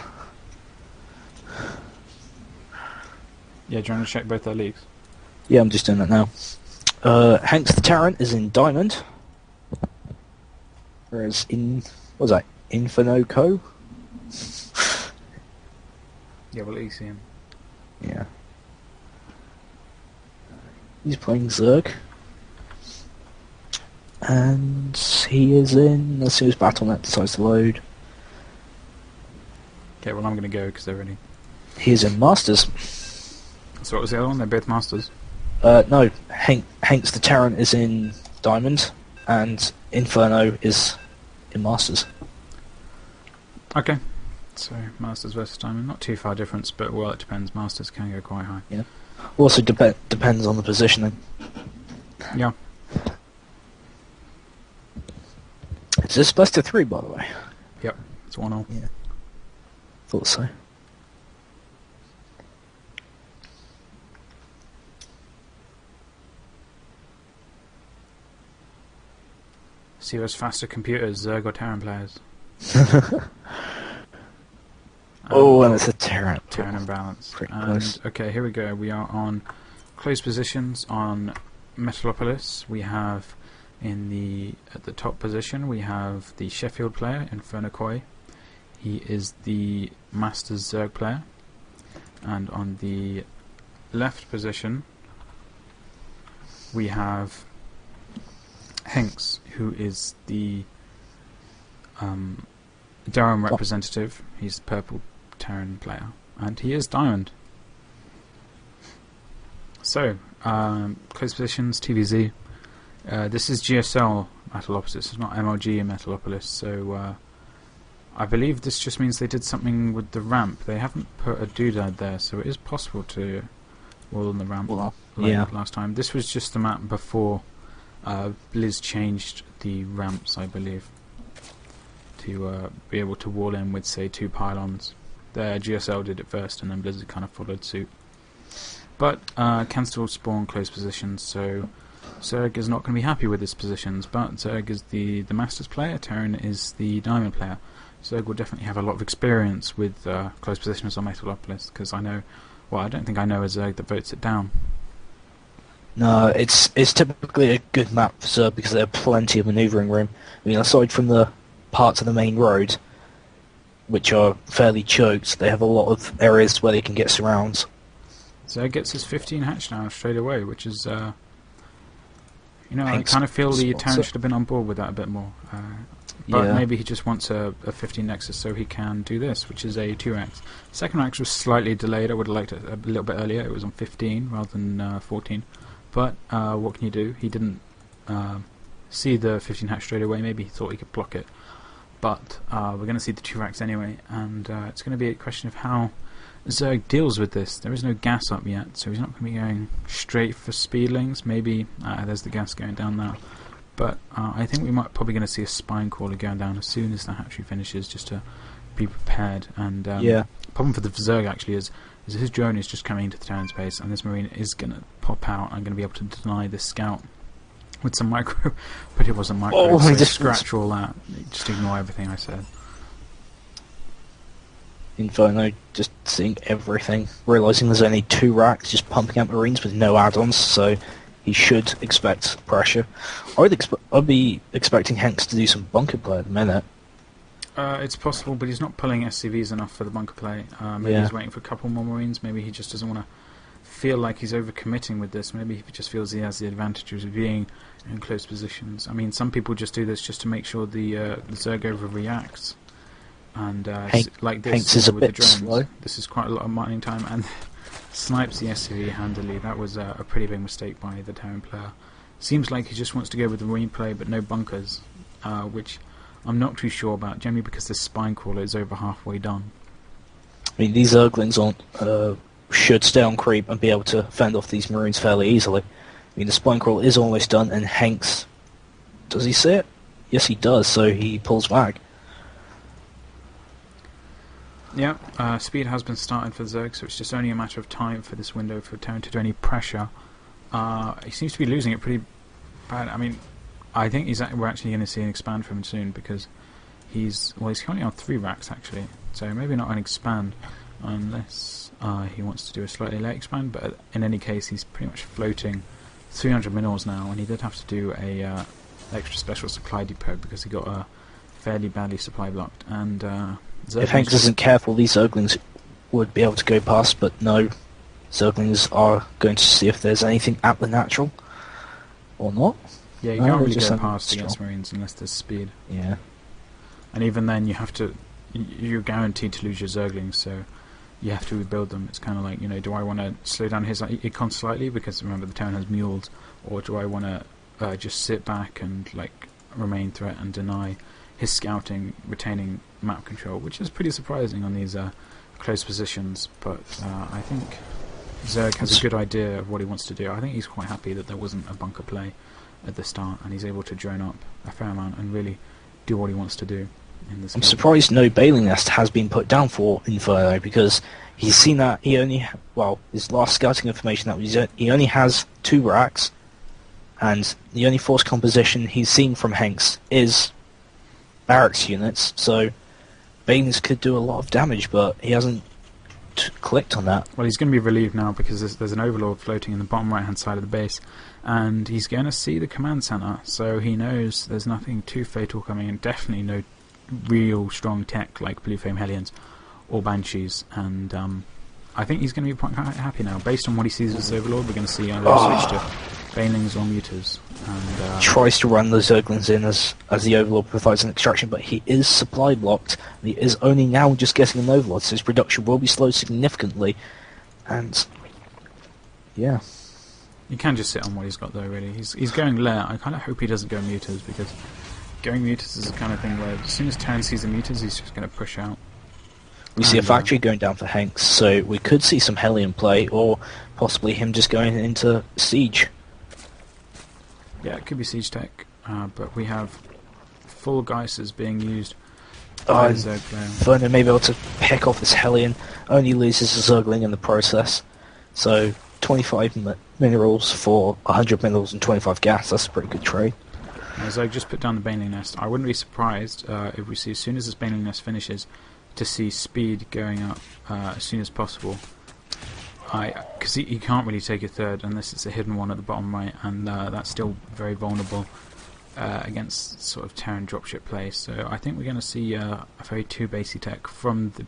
Yeah, do you want to check both their leagues? Yeah, I'm just doing that now. Hanks the Terran is in Diamond. Whereas what was that? Inferno Co? Yeah, we'll at least see him. Yeah. He's playing Zerg. And he is in, as soon as Battle.net decides to load. Okay, well I'm going to go because they're ready. He is in Masters. So what was the other one? They're both Masters. No, Hanks the Terran is in Diamond, and Inferno is in Masters. Okay. So Masters versus Diamond, not too far difference, but well, it depends. Masters can go quite high. Yeah. Also depends on the positioning. Yeah. Is this best of 3, by the way? Yep. It's 1-1. Yeah. Thought so. See who's faster computers, Zerg or Terran players. And it's a Terran. Terran imbalance. Pretty And close. okay, here we go. We are on close positions on Metalopolis. We have at the top position we have the Sheffield player, Inferno Koi. He is the Masters Zerg player. And on the left position we have Hanks, who is the Durham representative. He's the purple Terran player, and he is Diamond. So, close positions, TVZ. This is GSL Metalopolis, it's not MLG Metalopolis, so I believe this just means they did something with the ramp. They haven't put a doodad there, so it is possible to wall on the ramp like last time. This was just the map before Blizz changed the ramps, I believe, to be able to wall in with, say, 2 pylons. There, GSL did it first, and then Blizzard kind of followed suit. But can still spawn close positions, so Zerg is not going to be happy with his positions. But Zerg is the Masters player, Terran is the Diamond player. Zerg will definitely have a lot of experience with close positions on Metalopolis, because I know, well, I don't think I know a Zerg that votes it down. No, it's typically a good map for Zerg because there are plenty of manoeuvring room. I mean, aside from the parts of the main road, which are fairly choked, they have a lot of areas where they can get surrounds. Zerg gets his 15 hatch now straight away, which is, you know, I kind of feel the Terran should have been on board with that a bit more. But maybe he just wants a 15 Nexus so he can do this, which is a 2x. Second Rex was slightly delayed. I would have liked it a little bit earlier. It was on 15 rather than 14. But what can you do? He didn't see the 15 hatch straight away. Maybe he thought he could block it. But we're going to see the 2 racks anyway, and it's going to be a question of how Zerg deals with this. There is no gas up yet, so he's not going to be going straight for speedlings. Maybe there's the gas going down now. But I think we might probably going to see a spine crawler going down as soon as the hatchery finishes, just to be prepared. And problem for the Zerg actually is his drone is just coming into the Terran space, and this Marine is going to pop out and going to be able to deny this scout with some micro, but it wasn't micro, so just scratch all that. Just ignore everything I said. Inferno just seeing everything, realising there's only 2 racks, just pumping out Marines with no add-ons, so he should expect pressure. I'd be expecting Hanks to do some bunker play at the minute. It's possible, but he's not pulling SCVs enough for the bunker play. Maybe he's waiting for a couple more Marines. Maybe he just doesn't want to feel like he's overcommitting with this. Maybe he just feels he has the advantage of being in close positions. I mean, some people just do this just to make sure the Zerg overreacts. And like this, Hanks is a with bit the drones, slow. this is quite a lot of mining time, and snipes the SCV handily. That was a pretty big mistake by the Terran player. Seems like he just wants to go with the Marine play, but no bunkers, which I'm not too sure about, generally because the spine crawler is over halfway done. I mean, these Zerglings should stay on creep and be able to fend off these Marines fairly easily. I mean, the spine crawler is almost done, and Hanks, does he see it? Yes, he does, so he pulls back. Yeah, speed has been started for Zerg, so it's just only a matter of time for this window for Terran to do any pressure. He seems to be losing it pretty bad. I mean, I think we're actually going to see an expand from him soon, because he's currently on 3 racks actually, so maybe not an expand unless he wants to do a slightly late expand, but in any case he's pretty much floating 300 minerals now, and he did have to do a extra special supply depot because he got fairly badly supply blocked. And if Hanks isn't careful, these Zerglings would be able to go past, but no, Zerglings are going to see if there's anything at the natural or not. Yeah, you can't really go past against Marines unless there's speed. Yeah. And even then you're guaranteed to lose your Zerglings, so you have to rebuild them. It's kind of like, you know, do I want to slow down his econ slightly, because remember the Terran has mules, or do I want to just sit back and like remain threat and deny his scouting, retaining map control, which is pretty surprising on these close positions. But I think Zerg has a good idea of what he wants to do. I think he's quite happy that there wasn't a bunker play at the start, and he's able to drone up a fair amount and really do what he wants to do in this game. I'm surprised no bailing nest has been put down for Inferno, because he's seen that he only, his last scouting information that he only has 2 racks, and the only force composition he's seen from Hanks is barracks units, so bailings could do a lot of damage, but he hasn't clicked on that. Well, he's going to be relieved now, because there's an Overlord floating in the bottom right hand side of the base, and he's going to see the command center, so he knows there's nothing too fatal coming, and definitely no real strong tech like Blue Flame Hellions or Banshees, and I think he's going to be quite happy now. Based on what he sees as Overlord, we're going to see either a switch to Bailings or Muters. And tries to run the Zerglings in as the Overlord provides an extraction, but he is supply blocked, and he is only now just getting an Overlord, so his production will be slowed significantly, and yeah. You can just sit on what he's got though, really. He's going lair. I kind of hope he doesn't go mutas, because going mutas is the kind of thing where as soon as Terran sees the mutas, he's just going to push out. We see a factory going down for Hanks, so we could see some Hellion play, or possibly him just going into Siege. Yeah, it could be Siege Tech, but we have full Geysers being used Oh, by and the Zerg player. Inferno may be able to pick off this Hellion, only loses a Zergling in the process. So 25 minerals for 100 minerals and 25 gas, that's a pretty good trade. Zerg just put down the Baneling Nest. I wouldn't be surprised if we see, as soon as this Baneling Nest finishes, to see speed going up as soon as possible. Because he can't really take a third unless it's a hidden one at the bottom right, and that's still very vulnerable against sort of Terran dropship play. So I think we're going to see a very too basey tech from the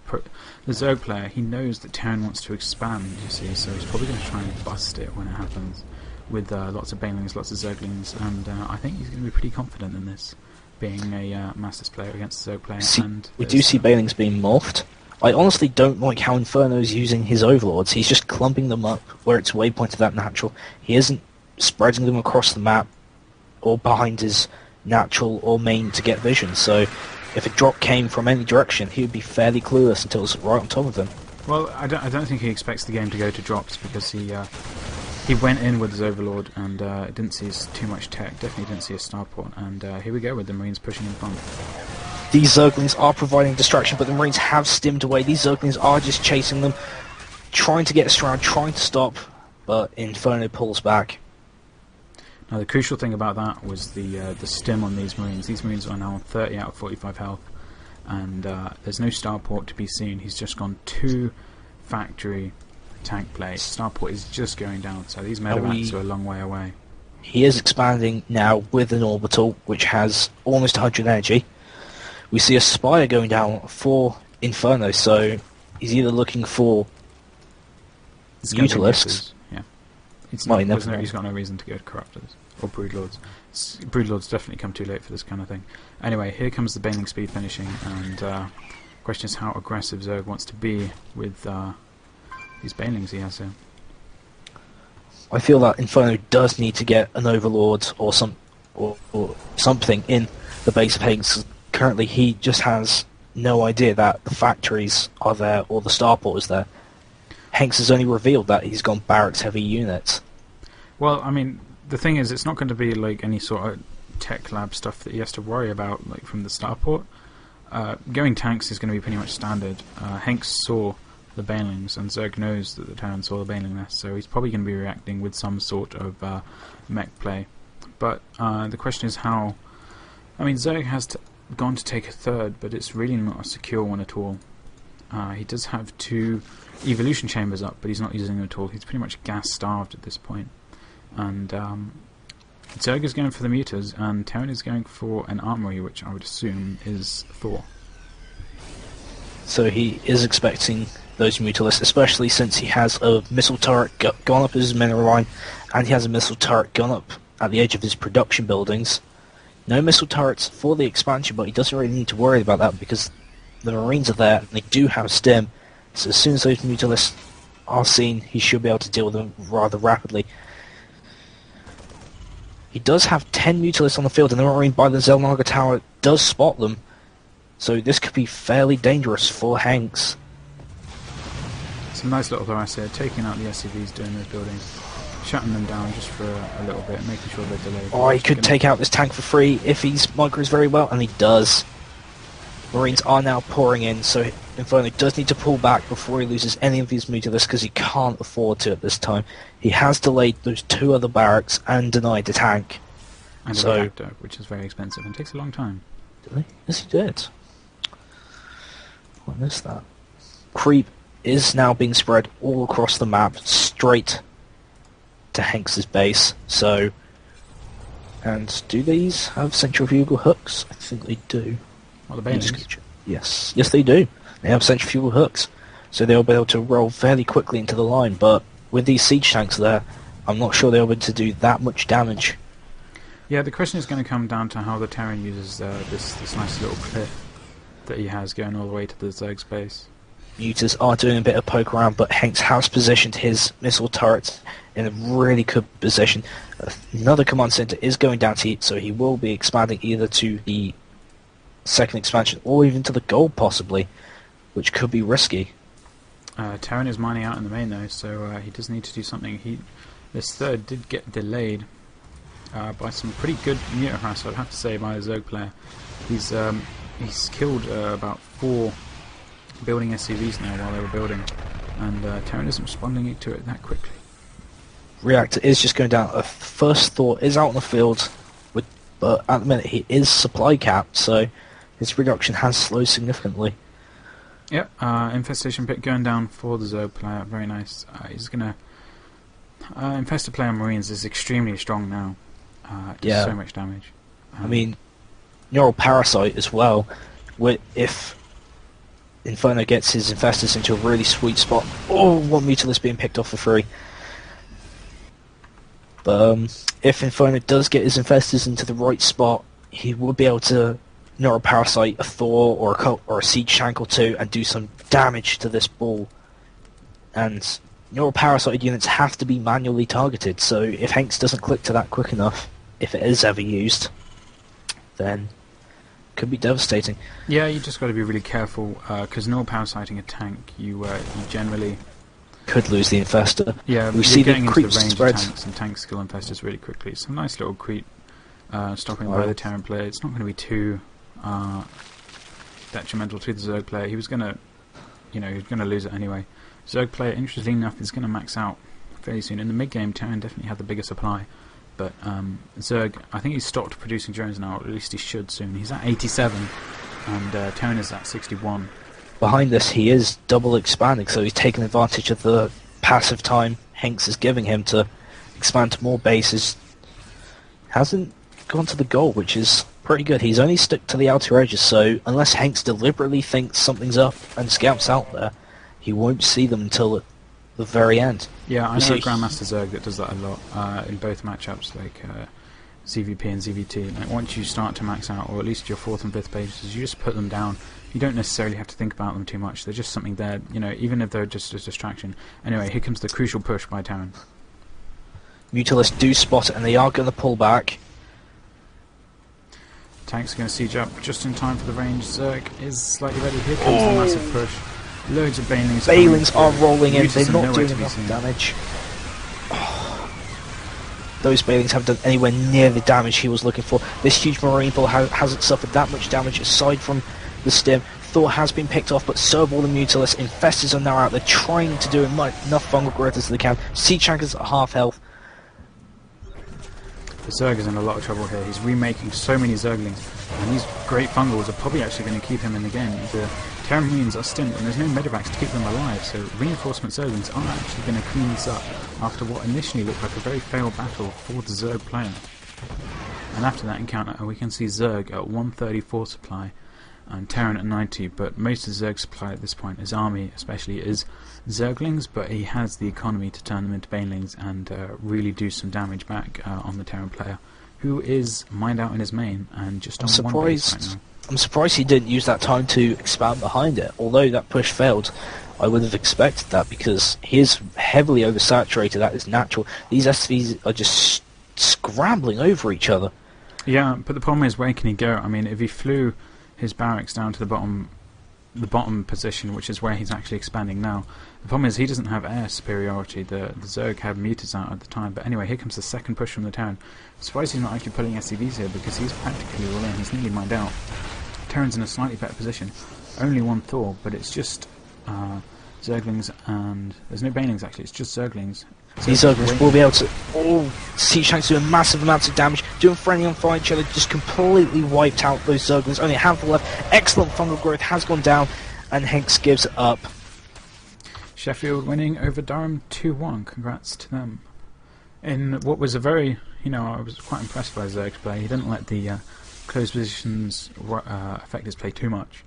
Zerg player. He knows that Terran wants to expand, you see, so he's probably going to try and bust it when it happens with lots of Banelings, lots of Zerglings, and I think he's going to be pretty confident in this, being a Masters player against a Zerg player. We do see Banelings being morphed. I honestly don't like how Inferno's using his Overlords. He's just clumping them up where it's waypointed at natural. He isn't spreading them across the map or behind his natural or main to get vision. So if a drop came from any direction, he would be fairly clueless until it's right on top of him. Well, I don't think he expects the game to go to drops, because he went in with his Overlord and didn't see too much tech, definitely didn't see a starport, and here we go with the Marines pushing in front. These Zerglings are providing distraction, but the Marines have stimmed away. These Zerglings are just chasing them, trying to get a Stroud, trying to stop, but Inferno pulls back. Now the crucial thing about that was the stim on these Marines. These Marines are now on 30 out of 45 health, and there's no starport to be seen. He's just gone 2 factory tank play. Starport is just going down, so these medevacs are a long way away. He is expanding now with an orbital, which has almost 100 energy. We see a Spire going down for Inferno, so he's either looking for Mutalisks. Yeah. He's got no reason to go to Corruptors or Broodlords. Broodlords definitely come too late for this kind of thing. Anyway, here comes the Baneling speed finishing, and the question is how aggressive Zerg wants to be with these Banelings he has here. I feel that Inferno does need to get an Overlord or something in the base of Higgs. Currently, he just has no idea that the factories are there or the starport is there. Hanks has only revealed that he's gone barracks heavy units. Well, I mean, the thing is, it's not going to be like any sort of tech lab stuff that he has to worry about, like from the starport. Going tanks is going to be pretty much standard. Hanks saw the Banelings, and Zerg knows that the Terran saw the Baneling Nest, so he's probably going to be reacting with some sort of mech play. But the question is how. I mean, Zerg has gone to take a third, but it's really not a secure one at all. He does have 2 evolution chambers up, but he's not using them at all. He's pretty much gas starved at this point. And Zerg is going for the mutas, and Terran is going for an armory, which I would assume is Thor. So he is expecting those Mutalisks, especially since he has a missile turret gone up his mineral line, and he has a missile turret gone up at the edge of his production buildings. No missile turrets for the expansion, but he doesn't really need to worry about that because the Marines are there and they do have stim. So as soon as those Mutalisks are seen, he should be able to deal with them rather rapidly. He does have 10 Mutalisks on the field, and the Marine by the Zelnaga Tower does spot them. So this could be fairly dangerous for Hanks. Some nice little harass here, taking out the SCVs doing those buildings, shutting them down just for a little bit, making sure they're delayed. Oh, he could take out this tank for free if he's micros very well, and he does. Marines are now pouring in, so Inferno does need to pull back before he loses any of his Mutalisks, because he can't afford to at this time. He has delayed those 2 other barracks and denied the tank. And a reactor, which is very expensive and takes a long time. Did he? Yes, he did. I missed that. Creep is now being spread all across the map, straight to Hanks's base. So, and do these have centrifugal hooks? I think they do. Well, the Banelings. Yes, they do. They have centrifugal hooks, so they'll be able to roll fairly quickly into the line. But with these siege tanks there, I'm not sure they'll be able to do that much damage. Yeah, the question is going to come down to how the Terran uses this nice little cliff that he has going all the way to the Zerg's base. Mutas are doing a bit of poke around, but Hanks has positioned his missile turrets in a really good position. Another command center is going down to heat, so he will be expanding either to the second expansion or even to the gold possibly, which could be risky. Terran is mining out in the main though, so he does need to do something. This third did get delayed by some pretty good meter harass, I'd have to say, by the Zerg player. He's killed about 4 building SCVs now while they were building, and Terran isn't responding to it that quickly. Reactor is just going down. A first thought is out on the field, but at the minute he is supply capped, so his reduction has slowed significantly. Yep, infestation pit going down for the Zerg player, very nice. He's gonna infested player on Marines is extremely strong now. Does so much damage. I mean, Neural Parasite as well. If Inferno gets his infestors into a really sweet spot, one Mutalist being picked off for free. But if Inferno does get his infestors into the right spot, he will be able to Neural Parasite a Thor or a Siege Shank or 2 and do some damage to this ball. And Neural Parasite units have to be manually targeted, so if Hanks doesn't click to that quick enough, if it is ever used, then it could be devastating. Yeah, you just got to be really careful, because Neural Parasiting a tank, you generally could lose the infestor. Yeah, we see getting the into the creeps range spread. of tanks, and tanks kill infestors really quickly. Some nice little creep stopping by the Terran player. It's not going to be too detrimental to the Zerg player. He was going to, he was going to lose it anyway. Zerg player, interestingly enough, is going to max out fairly soon. In the mid game, Terran definitely had the bigger supply, but Zerg, I think he's stopped producing drones now, or at least he should soon. He's at 87, and Terran is at 61. Behind this, he is double expanding, so he's taking advantage of the passive time Hanks is giving him to expand to more bases. Hasn't gone to the goal, which is pretty good. He's only stuck to the outer edges, so unless Hanks deliberately thinks something's up and scouts out there, he won't see them until the very end. Yeah, I know a Grandmaster Zerg that does that a lot in both matchups, like ZVP and ZVT. Like, once you start to max out, or at least your 4th and 5th bases, you just put them down. You don't necessarily have to think about them too much. They're just something there, even if they're just a distraction. Anyway, here comes the crucial push by Terran. Mutalists do spot it, and they are going to pull back. Tank's going to siege up just in time for the range. Zerg is slightly ready. Here comes the massive push. Loads of Banelings. Banelings are rolling in. They're not doing enough damage. Those Banelings haven't done anywhere near the damage he was looking for. This huge Marine ball hasn't suffered that much damage aside from the stim. Thor has been picked off, but so have all the Mutalists. Infestors are now out there trying to do enough fungal growth as they can. Siege Shankers at half health. The Zerg is in a lot of trouble here. He's remaking so many Zerglings, and these great fungals are probably actually going to keep him in the game. The Terran Marines are stint, and there's no medevacs to keep them alive, so reinforcement Zerglings are actually going to clean this up after what initially looked like a very failed battle for the Zerg player. And after that encounter, we can see Zerg at 134 supply, and Terran at 90, but most of Zerg's supply at this point, his army especially, is Zerglings, but he has the economy to turn them into Banelings and really do some damage back on the Terran player, who is mined out in his main and just on one base right now. I'm surprised he didn't use that time to expand behind it. Although that push failed, I would have expected that because he is heavily oversaturated. That is natural. These SVs are just scrambling over each other. Yeah, but the problem is, where can he go? I mean, if he flew his barracks down to the bottom position, which is where he's actually expanding now, the problem is he doesn't have air superiority. The Zerg have mutas out at the time. But anyway, here comes the second push from the Terran. I'm surprised he's not actually pulling SCVs here, because he's practically all in. He's nearly mined out. Terran's in a slightly better position. Only one Thor, but it's just Zerglings, and there's no Banelings actually, it's just Zerglings. These Zerglings will be able to... Siege Shanks doing massive amounts of damage, doing friendly on fire each other, just completely wiped out those Zerglings. Only a handful left. Excellent fungal growth has gone down, and Hanks gives it up. Sheffield winning over Durham 2-1. Congrats to them. In what was a very, I was quite impressed by Zerg's play. He didn't let the closed positions affect his play too much.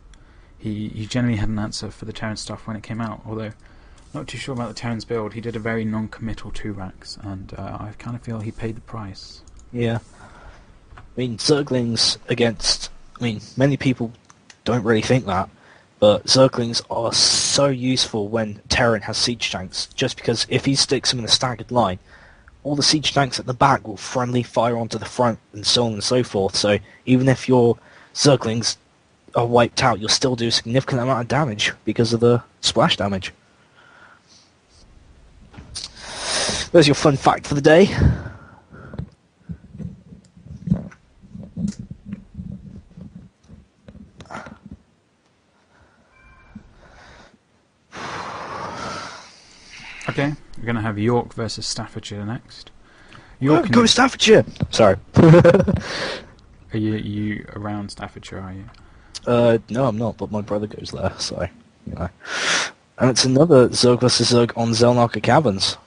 He generally had an answer for the Terran stuff when it came out, although not too sure about the Terran's build. He did a very non-committal 2-racks, and I kind of feel he paid the price. Yeah. I mean, Zerglings against... many people don't really think that, But Zerglings are so useful when Terran has siege tanks, just because if he sticks them in a staggered line, all the siege tanks at the back will friendly fire onto the front, and so on and so forth. So even if your Zerglings are wiped out, you'll still do a significant amount of damage because of the splash damage. There's your fun fact for the day. Okay, we're going to have York versus Staffordshire next. York Go Staffordshire! Sorry. Are you around Staffordshire, are you? No, I'm not, but my brother goes there, so, you know. And it's another Zerg versus Zerg on Zelnarka Caverns.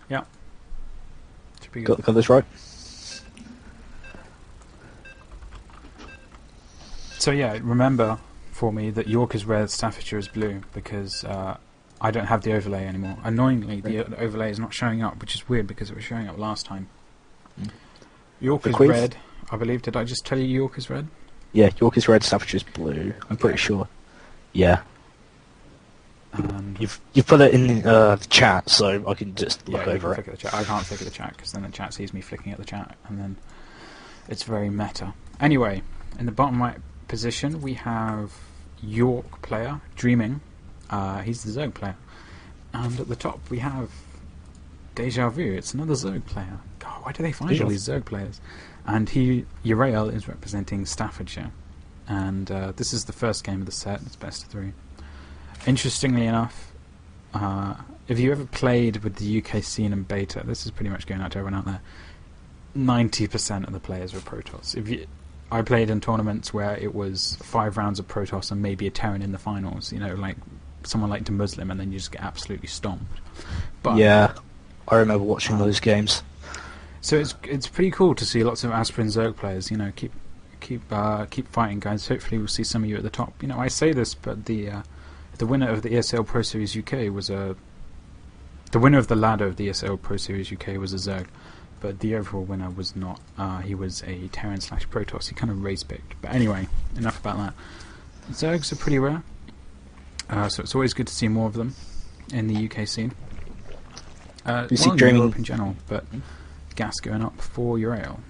Yeah. Should be good. Got this right? So yeah, remember for me that York is red, Staffordshire is blue, because I don't have the overlay anymore. Annoyingly, the overlay is not showing up, which is weird because it was showing up last time. York is Vequeth? red, I believe. Did I just tell you York is red? Yeah, York is red, Staffordshire is blue. I'm pretty sure. Yeah. And You've put it in the chat, so I can just look you over can it. flick at the chat. I can't flick at the chat because then the chat sees me flicking at the chat, and then it's very meta. Anyway, in the bottom right position we have York player Dreaming. He's the Zerg player, and at the top we have Deja Vu. It's another Zerg player. God, why do they find all these Zerg players? And Uriel is representing Staffordshire, and this is the first game of the set. It's best of 3. Interestingly enough, if you ever played with the UK scene and beta, this is pretty much going out to everyone out there. 90% of the players were Protoss. I played in tournaments where it was 5 rounds of Protoss and maybe a Terran in the finals. You know, like someone like the Muslim, and then you just get absolutely stomped. But yeah, I remember watching those games. So it's pretty cool to see lots of Aspirin Zerg players. You know, keep fighting, guys. Hopefully, we'll see some of you at the top. You know, I say this, but the winner of the ESL Pro Series UK was the winner of the ladder of the ESL Pro Series UK was a Zerg, but the overall winner was not. He was a Terran / Protoss. He kind of race picked. But anyway, enough about that. Zergs are pretty rare, so it's always good to see more of them in the UK scene. You see in Dreaming Europe in general, but gas going up for Uriel.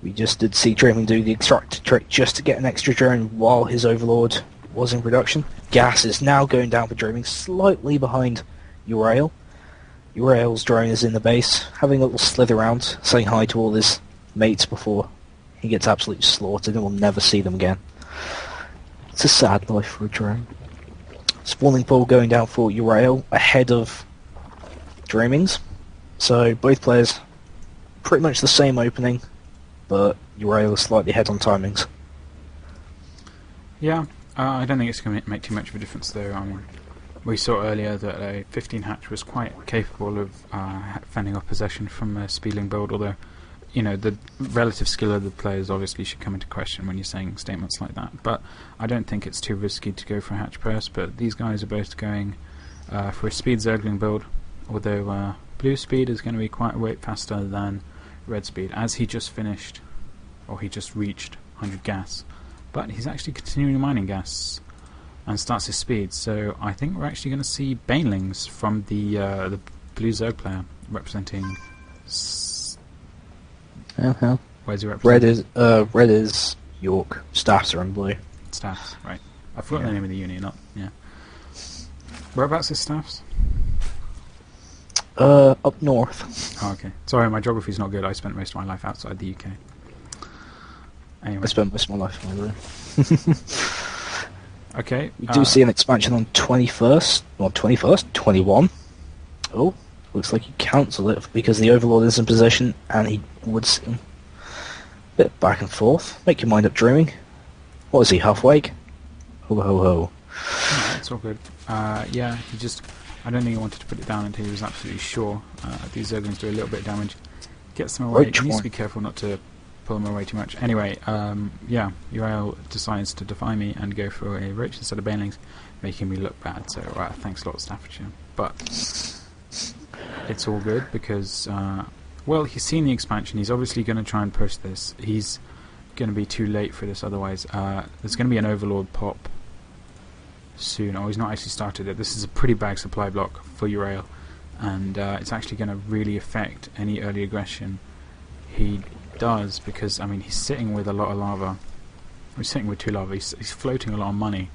We just did see Dreaming do the extract trick just to get an extra drone while his Overlord was in production. Gas is now going down for Dreaming, slightly behind Uriel. Uriel's drone is in the base, having a little slither around, saying hi to all his mates before he gets absolutely slaughtered and we'll never see them again. It's a sad life for a drone. Spawning pool going down for Uriel ahead of Dreaming's. So both players pretty much the same opening, but Uriel is slightly ahead on timings. Yeah, I don't think it's going to make too much of a difference though. I mean, we saw earlier that a 15 hatch was quite capable of fending off possession from a Speedling build, although, you know, the relative skill of the players obviously should come into question when you're saying statements like that. But I don't think it's too risky to go for a hatch press, but these guys are both going for a speed Zergling build, although blue speed is going to be quite a bit faster than red speed, as he just finished, or he just reached 100 gas. But he's actually continuing mining gas and starts his speed, so I think we're actually going to see Banelings from the blue Zerg player representing. Where's he representing? Red is York. Staffs are in blue. Staffs, right. I forgot the name of the uni, yeah. Whereabouts is Staffs? Up north. Oh, okay. Sorry, my geography's not good. I spent most of my life outside the UK. Anyway. I spent most of my life in my room. Okay. We do see an expansion on 21st, or 21st, 21. Oh, looks like he cancelled it because the Overlord is in position and he would see him. Bit back and forth. Make your mind up, Dreaming. What is he, half-wake? Ho ho ho. No, it's all good. Yeah, he just... I don't think he wanted to put it down until he was absolutely sure. These Zerglings do a little bit of damage. Gets them away. He needs to be careful not to pull them away too much. Anyway, yeah, Uriel decides to defy me and go for a Roach instead of Banelings, making me look bad. So thanks a lot, Staffordshire. But it's all good because Well, he's seen the expansion. He's obviously going to try and push this. He's going to be too late for this otherwise. There's going to be an Overlord pop soon. Oh, he's not actually started it. This is a pretty bad supply block for Urail, and it's actually going to really affect any early aggression he does, because, I mean, he's sitting with a lot of lava. He's sitting with 2 lava. He's floating a lot of money,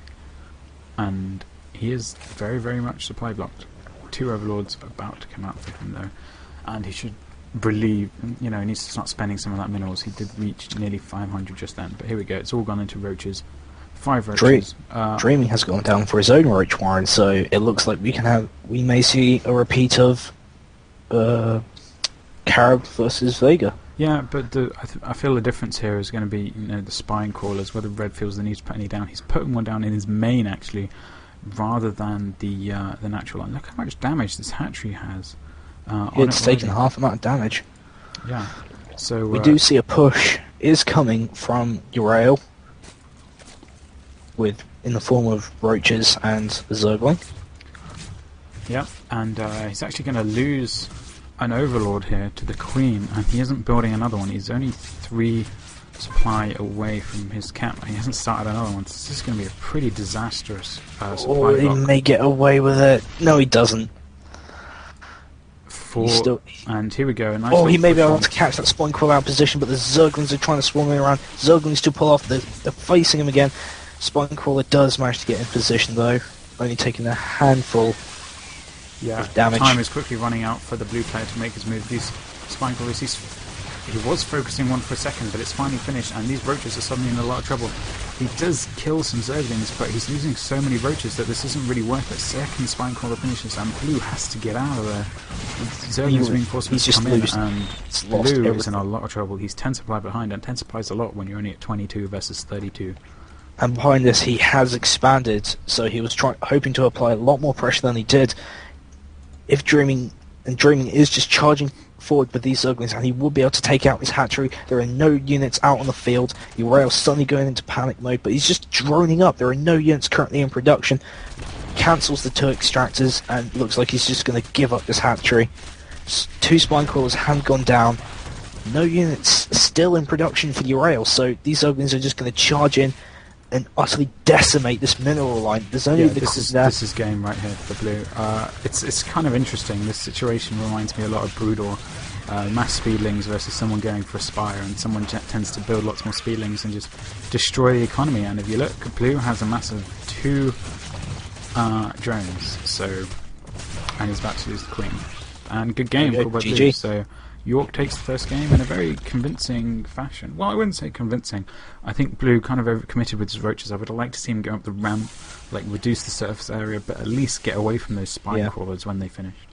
and he is very, very much supply blocked. 2 Overlords about to come out for him, though, and he should relieve, you know, he needs to start spending some of that minerals. He did reach nearly 500 just then, but here we go. It's all gone into roaches. 5 roaches. Dreaming has gone down for his own roach warren, so it looks like we may see a repeat of Carib versus Vega. Yeah, but I feel the difference here is going to be, you know, the spine crawlers, whether Red feels the need to put any down. He's putting one down in his main, actually, rather than the natural line. Look how much damage this hatchery has. It's taken half amount of damage. Yeah. So we do see a push is coming from Urail, in the form of roaches and Zergling. Yeah, and he's actually going to lose an Overlord here to the Queen, and he isn't building another one. He's only 3 supply away from his camp. He hasn't started another one. So this is going to be a pretty disastrous supply he block. may get away with it. No, he doesn't. And here we go. Nice he may be able to catch that spawn crawl out position, but the Zerglings are trying to swarm him around. Zerglings to pull off. They're facing him again. Spawn crawler does manage to get in position, though, only taking a handful of damage. Time is quickly running out for the blue player to make his move. These spine crawlers, he was focusing one for a second, but it's finally finished, and these roaches are suddenly in a lot of trouble. He does kill some Zerglings, but he's losing so many roaches that this isn't really worth it. Second spine crawler finishes, and blue has to get out of there. Zerglings reinforcements come in, and blue is in a lot of trouble. He's 10 supply behind, and 10 supply is a lot when you're only at 22 versus 32. And behind this, he has expanded, so he was hoping to apply a lot more pressure than he did. If Dreaming is just charging forward with these Zerglings, and he would be able to take out his hatchery. There are no units out on the field. Urail's suddenly going into panic mode, but he's just droning up. There are no units currently in production. Cancels the 2 extractors, and looks like he's just going to give up this hatchery. 2 spine crawlers have gone down. No units still in production for Urail, so these Zerglings are just going to charge in and utterly decimate this mineral line. There's only this is game right here for blue. It's kind of interesting. This situation reminds me a lot of Broodor. Mass speedlings versus someone going for a spire, and someone tends to build lots more speedlings and just destroy the economy. And if you look, blue has a massive 2 drones, and he's about to lose the Queen. And good game for blue. So York takes the first game in a very convincing fashion. Well, I wouldn't say convincing. I think blue kind of overcommitted with his roaches. I would like to see him go up the ramp, like reduce the surface area, but at least get away from those spine crawlers when they finished.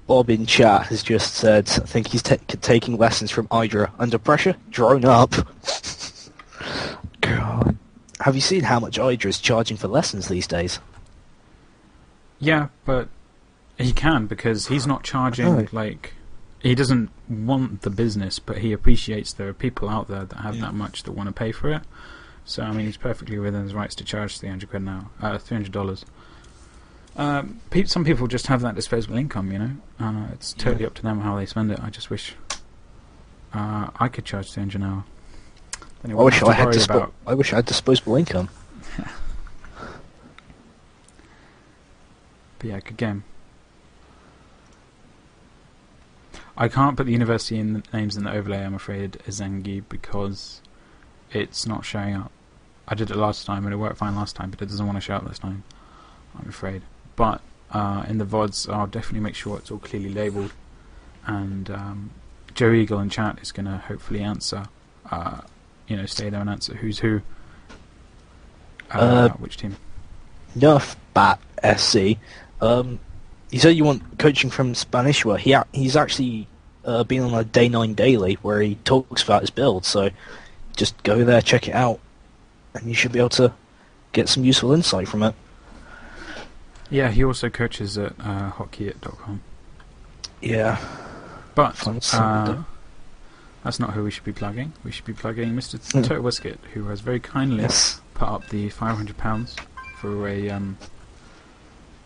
Bob in chat has just said, I think he's taking lessons from Hydra. Under pressure, drone up. God. Have you seen how much Hydra is charging for lessons these days? Yeah, but he can, because he's not charging, like, he doesn't want the business, but he appreciates there are people out there that have that much that want to pay for it. So, I mean, he's perfectly within his rights to charge £300 now, $300. Some people just have that disposable income, you know. It's totally up to them how they spend it. I just wish I could charge £300 an hour. I wish I had disposable income. But yeah, good game. I can't put the university names in the overlay, I'm afraid, Azangi, because it's not showing up. I did it last time and it worked fine last time, but it doesn't want to show up this time, I'm afraid. But in the VODs, I'll definitely make sure it's all clearly labelled. And Joe Eagle in chat is going to hopefully answer, stay there and answer who's who. Which team? Nerf Bat SC. You said you want coaching from Spanish. Well, he's actually been on a Day 9 daily where he talks about his build, so just go there, check it out, and you should be able to get some useful insight from it. Yeah, he also coaches at hotkeyit.com. Yeah. But that's not who we should be plugging. We should be plugging Mr. Toto Wiskett, who has very kindly put up the £500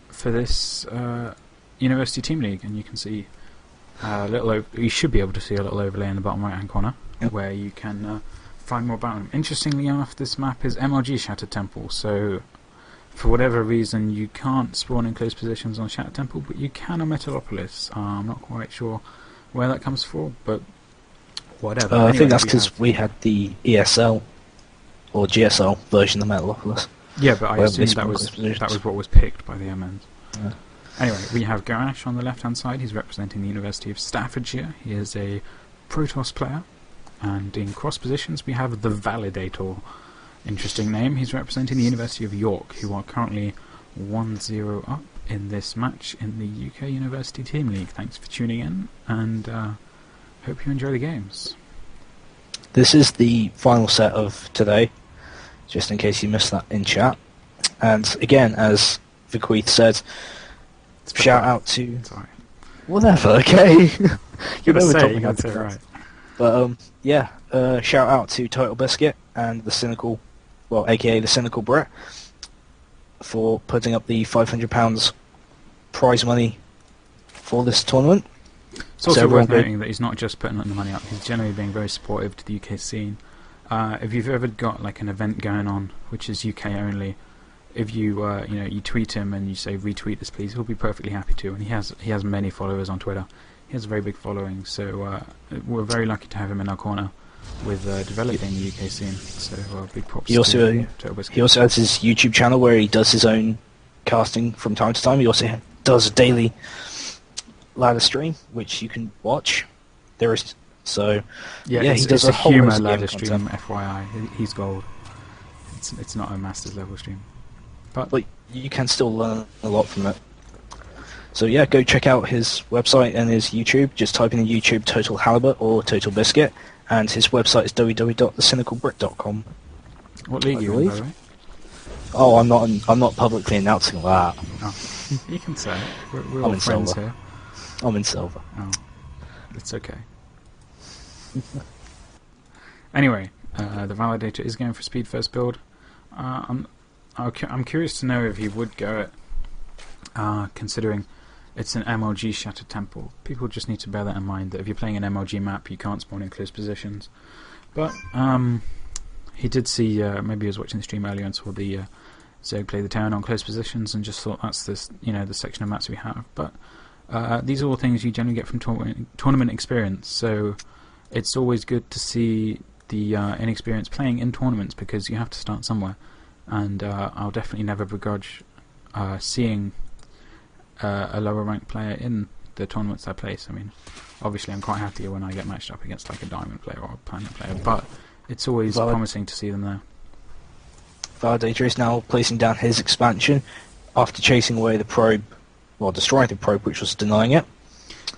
for this university team league, and you can see You should be able to see a little overlay in the bottom right hand corner, Yep. where you can find more about him. Interestingly enough, this map is MLG Shattered Temple, so for whatever reason you can't spawn in close positions on Shattered Temple, but you can on Metalopolis. I'm not quite sure where that comes from, but whatever. I Anyway, think that's because we had the ESL or GSL version of Metalopolis. Yeah, but I where assume they that spawn was close positions. that was what was picked by the MNs. Yeah. Anyway, we have Garash on the left-hand side. He's representing the University of Staffordshire. He is a Protoss player. And in cross positions, we have the Validator. Interesting name. He's representing the University of York, who are currently 1-0 up in this match in the UK University Team League. Thanks for tuning in, and hope you enjoy the games. This is the final set of today, just in case you missed that in chat. And again, as Vequeth said, shout out to... Sorry. Whatever, okay? You're never say, talking you about gotta say it that. right. But yeah, shout out to Total Biscuit and the Cynical, well, aka the Cynical Brett, for putting up the £500 prize money for this tournament. It's also So worth everyone go- noting that he's not just putting the money up, he's generally being very supportive to the UK scene. If you've ever got like an event going on, which is UK only, if you you tweet him and you say retweet this please, he'll be perfectly happy to, and he has many followers on Twitter. He has a very big following, so we're very lucky to have him in our corner with developing the UK scene. So big props He also to Total Biscuit. he also has his YouTube channel where he does his own casting from time to time. He also does a daily ladder stream, which you can watch. There is Yeah, he it's, does it's a whole humour load of game ladder stream, content. FYI. He's gold. It's not a Masters level stream. But you can still learn a lot from it. So yeah, go check out his website and his YouTube. Just type in YouTube Total Halibut or Total Biscuit, and his website is www.thecynicalbrit.com. what league I are you in, by believe. the way? Oh, I'm not publicly announcing that. Oh, you can say it. We're I'm all in friends silver. here. I'm in silver. Oh, it's okay. Anyway, the Validator is going for speed first build. I'm curious to know if he would go it, considering it's an MLG Shattered Temple. People just need to bear that in mind, that if you're playing an MLG map, you can't spawn in close positions. But he did see, maybe he was watching the stream earlier and saw the Zerg play the Terran on close positions and just thought that's this, the section of maps we have. But these are all things you generally get from tournament experience, so it's always good to see the inexperienced playing in tournaments, because you have to start somewhere. And I'll definitely never begrudge seeing a lower ranked player in the tournaments I place. I mean, obviously I'm quite happy when I get matched up against like a diamond player or a platinum player, but it's always promising to see them there. Validator is now placing down his expansion after chasing away the probe, well, destroying the probe, which was denying it.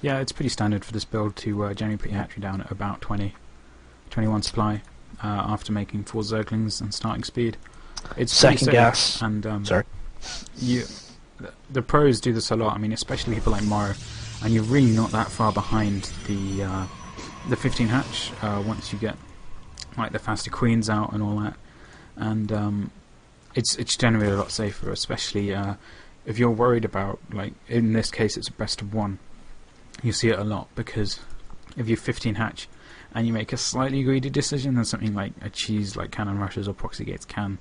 Yeah, it's pretty standard for this build to generally put your hatchery down at about 21 supply after making 4 Zerglings and starting speed. It's Second safe, gas. and Sorry. The pros do this a lot. I mean, especially people like Morrow, and you're really not that far behind the 15 hatch once you get like the faster queens out and all that, and it's generally a lot safer, especially if you're worried about, like in this case it's a best of 1. You see it a lot, because if you're 15 hatch and you make a slightly greedy decision, then something like a cheese like cannon rushes or proxy gates can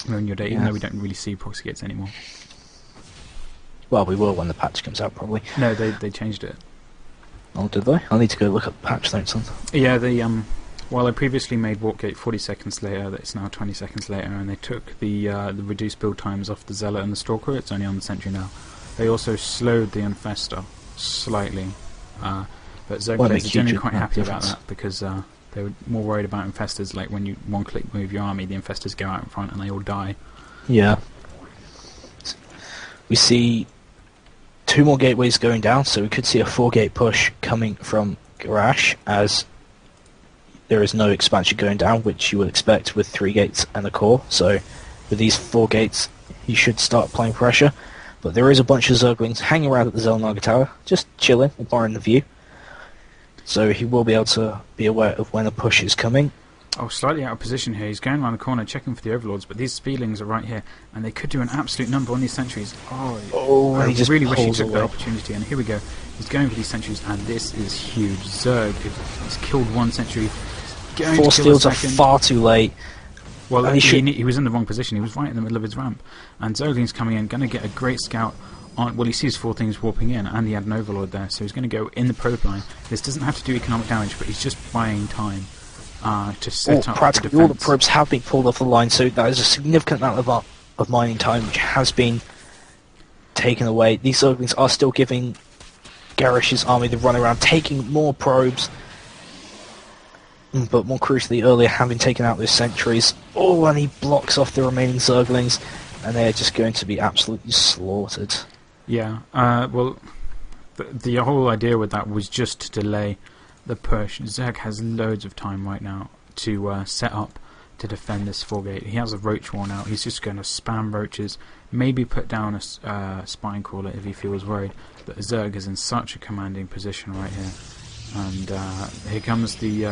ruin your day, even though we don't really see proxy gates anymore. Well, we will when the patch comes out, probably. No, they changed it. Oh, did they? I need to go look at the patch notes on. Yeah, they while I previously made Walkgate 40 seconds later, it's now 20 seconds later, and they took the reduced build times off the Zealot and the Stalker. It's only on the Sentry now. They also slowed the Infestor slightly, but Zerg players are generally quite happy about that, because they were more worried about Infestors. Like when you one-click move your army, the Infestors go out in front and they all die. Yeah. We see 2 more gateways going down, so we could see a 4-gate push coming from Garash, as there is no expansion going down, which you would expect with 3 gates and a core. So with these 4 gates, he should start applying pressure. But there is a bunch of Zerglings hanging around at the Zelnaga Tower, just chilling, admiring the view. So he will be able to be aware of when a push is coming. Oh, slightly out of position here. He's going around the corner, checking for the overlords, but these speedlings are right here, and they could do an absolute number on these sentries. I he just really wish he pulls took away. that opportunity, and here we go. He's going for these sentries, and this is huge. Zerg has killed one sentry. Going Force to kill fields a are second. far too late. Well, and he was in the wrong position. He was right in the middle of his ramp, and Zergling's coming in, going to get a great scout on. Well, he sees four things warping in, and he had an overlord there, so he's going to go in the probe line. This doesn't have to do economic damage, but he's just buying time to set up Practically the all the defense. probes have been pulled off the line, so that is a significant amount of mining time which has been taken away. These Zerglings are still giving Garish's army the runaround, taking more probes, but more crucially earlier having taken out those sentries. Oh, and he blocks off the remaining Zerglings, and they're just going to be absolutely slaughtered. Yeah, well, the whole idea with that was just to delay the push. Zerg has loads of time right now to set up to defend this 4-gate. He has a roach worn out. He's just going to spam roaches, maybe put down a spine crawler if he feels worried. But Zerg is in such a commanding position right here. And here comes the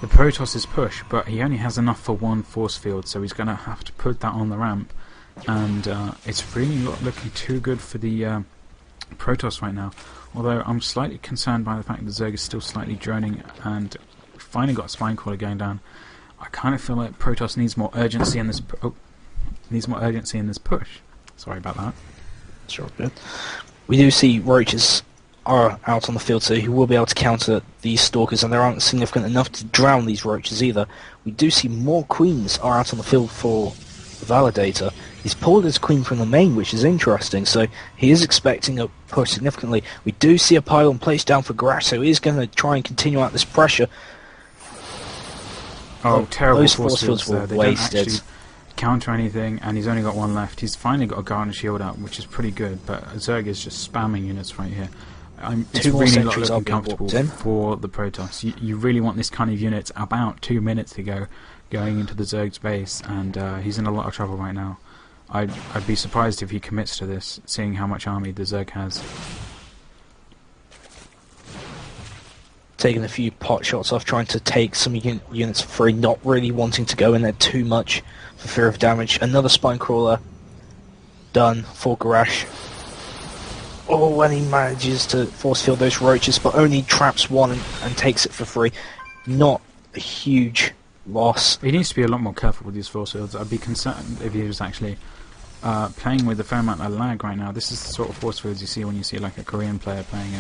Protoss' push, but he only has enough for one force field, so he's going to have to put that on the ramp. And it's really not looking too good for the Protoss right now. Although I'm slightly concerned by the fact that Zerg is still slightly droning, and finally got a spine crawler going down. I kind of feel like Protoss needs more urgency in this. Push. Sorry about that. Sure, good. We do see roaches are out on the field, so he will be able to counter these stalkers, and they aren't significant enough to drown these roaches either. We do see more queens are out on the field for the Validator. He's pulled his queen from the main, which is interesting, so he is expecting a push significantly. We do see a pylon placed down for Grash, so he's going to try and continue out this pressure. Oh, terrible those force fields there. were They wasted. don't actually counter anything, and he's only got one left. He's finally got a Garden Shield out, which is pretty good, but Zerg is just spamming units right here. It's Two more really not sentries are looking being comfortable walked in. for the Protoss. You really want this kind of unit about 2 minutes to go, going into the Zerg's base, and he's in a lot of trouble right now. I'd be surprised if he commits to this, seeing how much army the Zerg has. Taking a few pot shots off, trying to take some units free, not really wanting to go in there too much for fear of damage. Another spine crawler done for Garash. Oh, and he manages to force field those roaches, but only traps one and takes it for free. Not a huge loss. He needs to be a lot more careful with these force fields. I'd be concerned if he was actually playing with a fair amount of lag right now. This is the sort of force fields you see when you see like a Korean player playing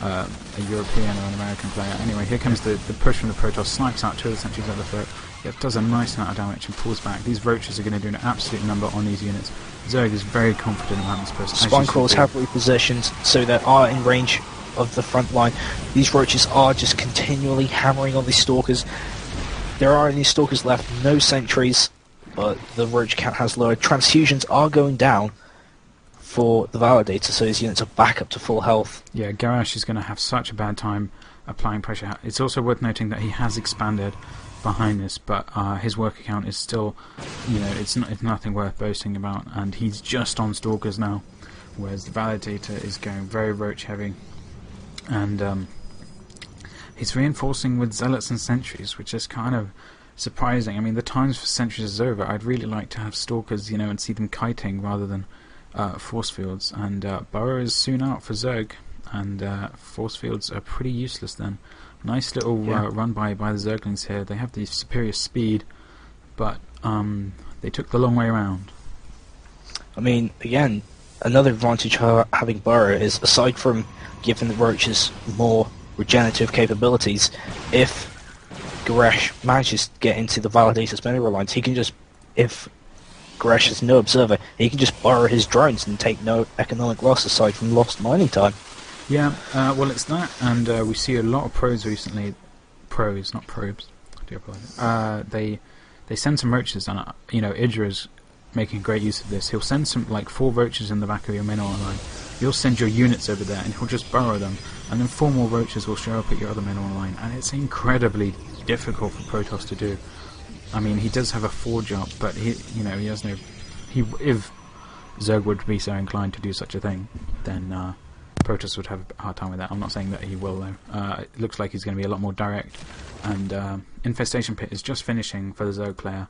a European or an American player. Anyway, here comes the push from the Protoss, snipes out two of the sentries at the throat. It does a nice amount of damage and pulls back. These roaches are going to do an absolute number on these units. Zerg is very confident about this push. Spine crawlers have repositioned, so they are in range of the front line. These roaches are just continually hammering on these stalkers. There are any stalkers left, no sentries, but the roach count has lowered. Transfusions are going down for the Validator, so his units are back up to full health. Yeah, Garrosh is going to have such a bad time applying pressure. It's also worth noting that he has expanded behind this, but his work account is still, it's nothing worth boasting about, and he's just on stalkers now, whereas the Validator is going very roach heavy, and he's reinforcing with zealots and sentries, which is kind of surprising. I mean, the times for sentries is over. I'd really like to have stalkers, and see them kiting rather than force fields, and Burrow is soon out for Zerg, and force fields are pretty useless then. Nice little run by the Zerglings here. They have the superior speed, but they took the long way around. I mean, again, another advantage of having Burrow is, aside from giving the roaches more regenerative capabilities, if Goresh manages to get into the Validator's mineral lines, he can just, if Goresh is no observer, he can just borrow his drones and take no economic loss aside from lost mining time. Yeah, well, it's that, and we see a lot of pros recently. Pros, not probes. I do apologize. They send some roaches, and Idra's making great use of this. He'll send some 4 roaches in the back of your mineral line. You'll send your units over there, and he'll just burrow them, and then 4 more roaches will show up at your other mineral line, and it's incredibly difficult for Protoss to do. I mean, he does have a forge up, but he has no. If Zerg would be so inclined to do such a thing, then Protoss would have a hard time with that. I'm not saying that he will, though. It looks like he's going to be a lot more direct and Infestation Pit is just finishing for the Zerg player.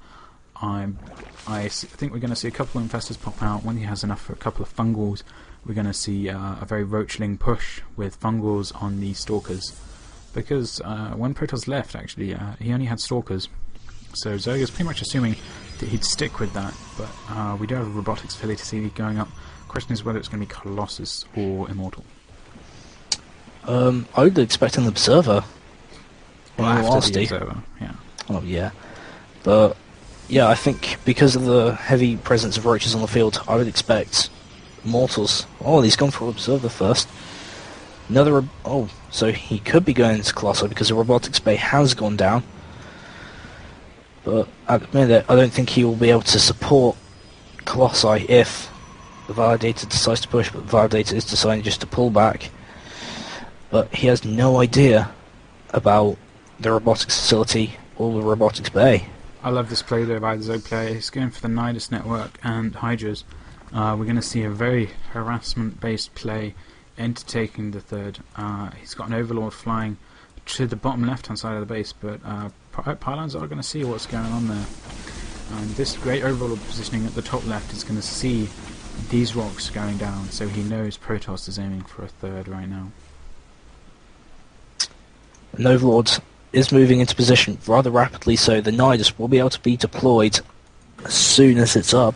I think we're going to see a couple of Infestors pop out. When he has enough for a couple of Fungals, we're going to see a very Roachling push with Fungals on the Stalkers. Because when Protoss left, actually, he only had Stalkers. So Zerg is pretty much assuming that he'd stick with that. But we do have a Robotics facility going up. Question is whether it's going to be Colossus or Immortal. I would expect an Observer. Well, after the Observer, yeah. Oh, yeah. But... yeah, I think because of the heavy presence of roaches on the field, I would expect Mortals. Oh, he's gone for Observer first. Another... oh, so he could be going into Colossi because the Robotics Bay has gone down. But at the minute, I don't think he will be able to support Colossi if the Validator decides to push, but the Validator is deciding just to pull back. But he has no idea about the Robotics Facility or the Robotics Bay. I love this play though by the Zerg player. He's going for the Nidus network and Hydras. We're going to see a very harassment-based play into taking the third. He's got an Overlord flying to the bottom left-hand side of the base, but Pylons are going to see what's going on there. And this great Overlord positioning at the top left is going to see these rocks going down, so he knows Protoss is aiming for a third right now. An Overlord is moving into position rather rapidly, so the Nidus will be able to be deployed as soon as it's up.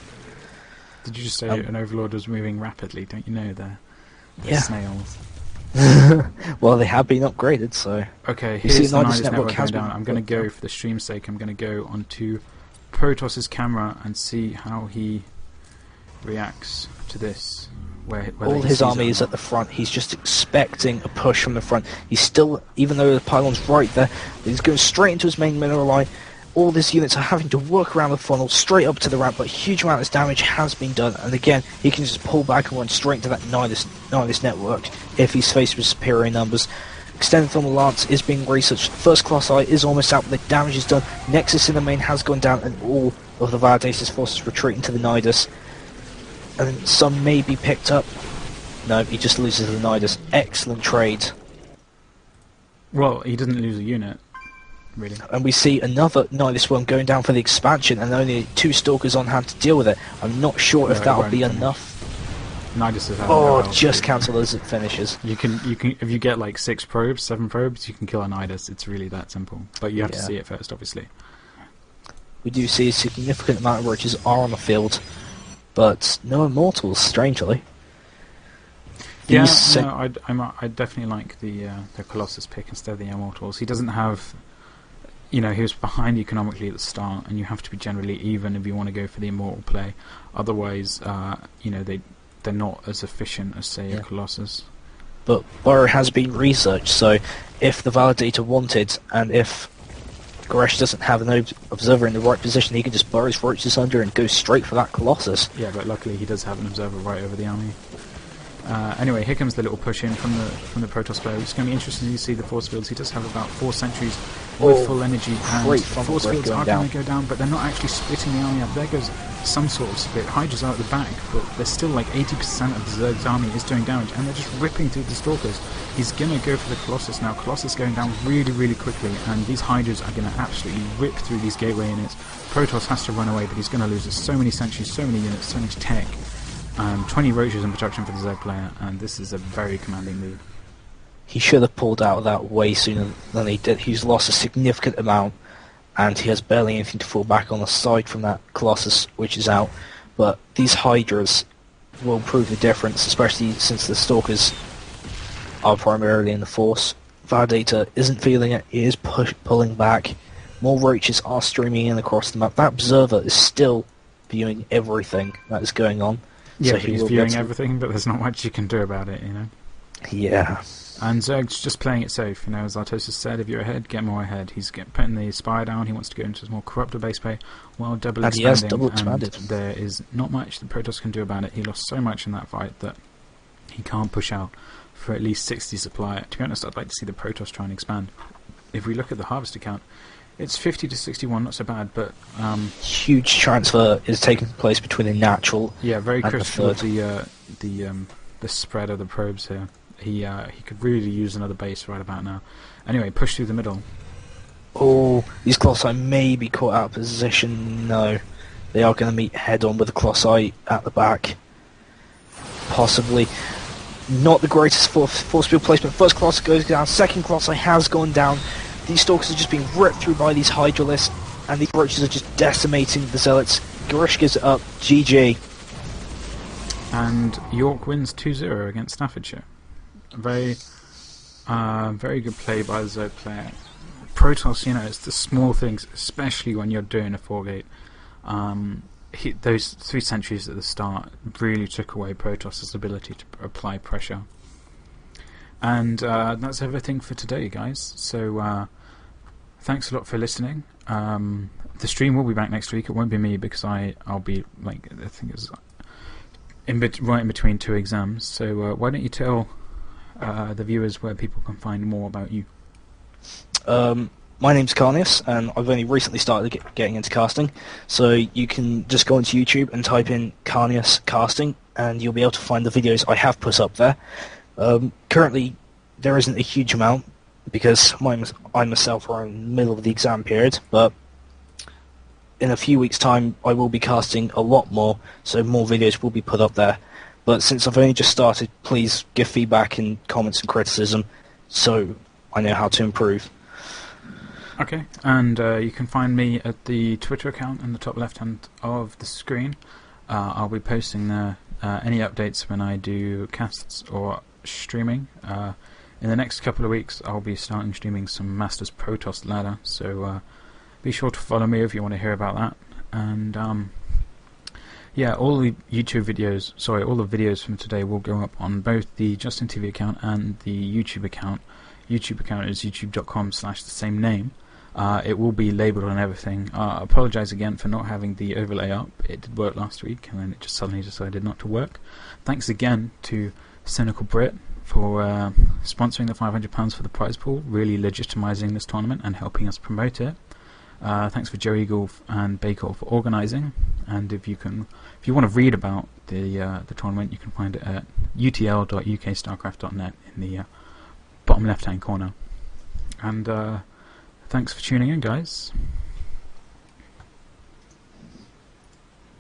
Did you just say an Overlord was moving rapidly? Don't you know they're yeah. snails? Well, they have been upgraded, so... okay, here's the Nidus network going down. I'm going to go, for the stream's sake, I'm going to go onto Protoss's camera and see how he reacts to this. All his army is at the front. He's just expecting a push from the front. He's still, even though the pylon's right there, he's going straight into his main mineral line. All these units are having to work around the funnel straight up to the ramp, but a huge amount of damage has been done. And again, he can just pull back and run straight into that Nidus network if he's faced with superior numbers. Extended Thermal Lance is being researched. First Class I is almost out, but the damage is done. Nexus in the main has gone down, and all of the Validator's forces retreat into the Nidus. And then some may be picked up. No, he just loses the Nidus. Excellent trade. Well, he doesn't lose a unit, really. And we see another Nidus one going down for the expansion, and only 2 Stalkers on hand to deal with it. I'm not sure if that'll be enough. Nidus is just cancel as it finishes. You can if you get like 6 probes, 7 probes, you can kill a Nidus. It's really that simple. But you have to see it first, obviously. We do see a significant amount of roaches are on the field, but no Immortals, strangely. Yeah, no, I definitely like the Colossus pick instead of the Immortals. He doesn't have, he was behind economically at the start, and you have to be generally even if you want to go for the Immortal play. Otherwise, they're not as efficient as, say, a Colossus. But Burrow has been researched, so if the Validator wanted, and if Goresh doesn't have an observer in the right position, he can just burrow his roaches under and go straight for that Colossus. Yeah, but luckily he does have an observer right over the army. Anyway, here comes the little push in from the Protoss player. It's going to be interesting to see the force fields. He does have about 4 sentries with full energy, and force fields are going to go down, but they're not actually splitting the army up. There goes some sort of split. Hydras are at the back, but there's still like 80% of the Zerg's army is doing damage, and they're just ripping through the Stalkers. He's going to go for the Colossus now. Colossus going down really, really quickly, and these Hydras are going to absolutely rip through these gateway units. Protoss has to run away, but he's going to lose so many sentries, so many units, so much tech. 20 roaches in production for the Zerg player, and this is a very commanding lead. He should have pulled out of that way sooner than he did. He's lost a significant amount, and he has barely anything to fall back on aside from that Colossus, which is out. But these Hydras will prove the difference, especially since the Stalkers are primarily in the force. Validator isn't feeling it, he is pulling back. More roaches are streaming in across the map. That Observer is still viewing everything that is going on. Yeah, so he's viewing everything, but there's not much you can do about it, Yeah. And Zerg's just playing it safe, as Artosis said, if you're ahead, get more ahead. He's putting the Spire down, he wants to go into his more corrupted base play, while double expanding, and there is not much the Protoss can do about it. He lost so much in that fight that he can't push out for at least 60 supply. To be honest, I'd like to see the Protoss try and expand. If we look at the harvester count, it's 50 to 61, not so bad, but... huge transfer is taking place between the natural very and critical the of the spread of the probes here. He could really use another base right about now. Anyway, push through the middle. Oh, these Colossi may be caught out of position. No, they are going to meet head-on with the Colossi at the back. Possibly. Not the greatest force field placement. First Colossi goes down, second Colossi has gone down. These Stalkers are just being ripped through by these Hydralisks, and these Roaches are just decimating the Zealots. Garishka's up, GG. And York wins 2-0 against Staffordshire. Very good play by the Zerg player. Protoss, it's the small things, especially when you're doing a 4-gate. Those 3 sentries at the start really took away Protoss's ability to apply pressure. And that's everything for today, guys. So thanks a lot for listening. The stream will be back next week. It won't be me because I'll be I think it's right in between 2 exams. So why don't you tell the viewers where people can find more about you? My name's Carnius, and I've only recently started getting into casting, so you can just go onto YouTube and type in Carnius Casting, and you'll be able to find the videos I have put up there. Currently, there isn't a huge amount, because I myself are in the middle of the exam period, but in a few weeks' time I will be casting a lot more, so more videos will be put up there. But since I've only just started, please give feedback and comments and criticism, so I know how to improve. Okay, and you can find me at the Twitter account in the top left hand of the screen. I'll be posting there any updates when I do casts or streaming. In the next couple of weeks I'll be starting streaming some Masters Protoss ladder, so be sure to follow me if you want to hear about that. And yeah, all the videos from today will go up on both the Justin TV account and the YouTube account. YouTube account is youtube.com/the same name. It will be labelled on everything. I apologise again for not having the overlay up. It did work last week and then it just suddenly decided not to work. Thanks again to Cynical Brit for sponsoring the £500 for the prize pool, really legitimising this tournament and helping us promote it. Thanks for Joe Eagle and Baker for organising, and if you want to read about the tournament, you can find it at utl.ukstarcraft.net in the bottom left hand corner. And thanks for tuning in, guys.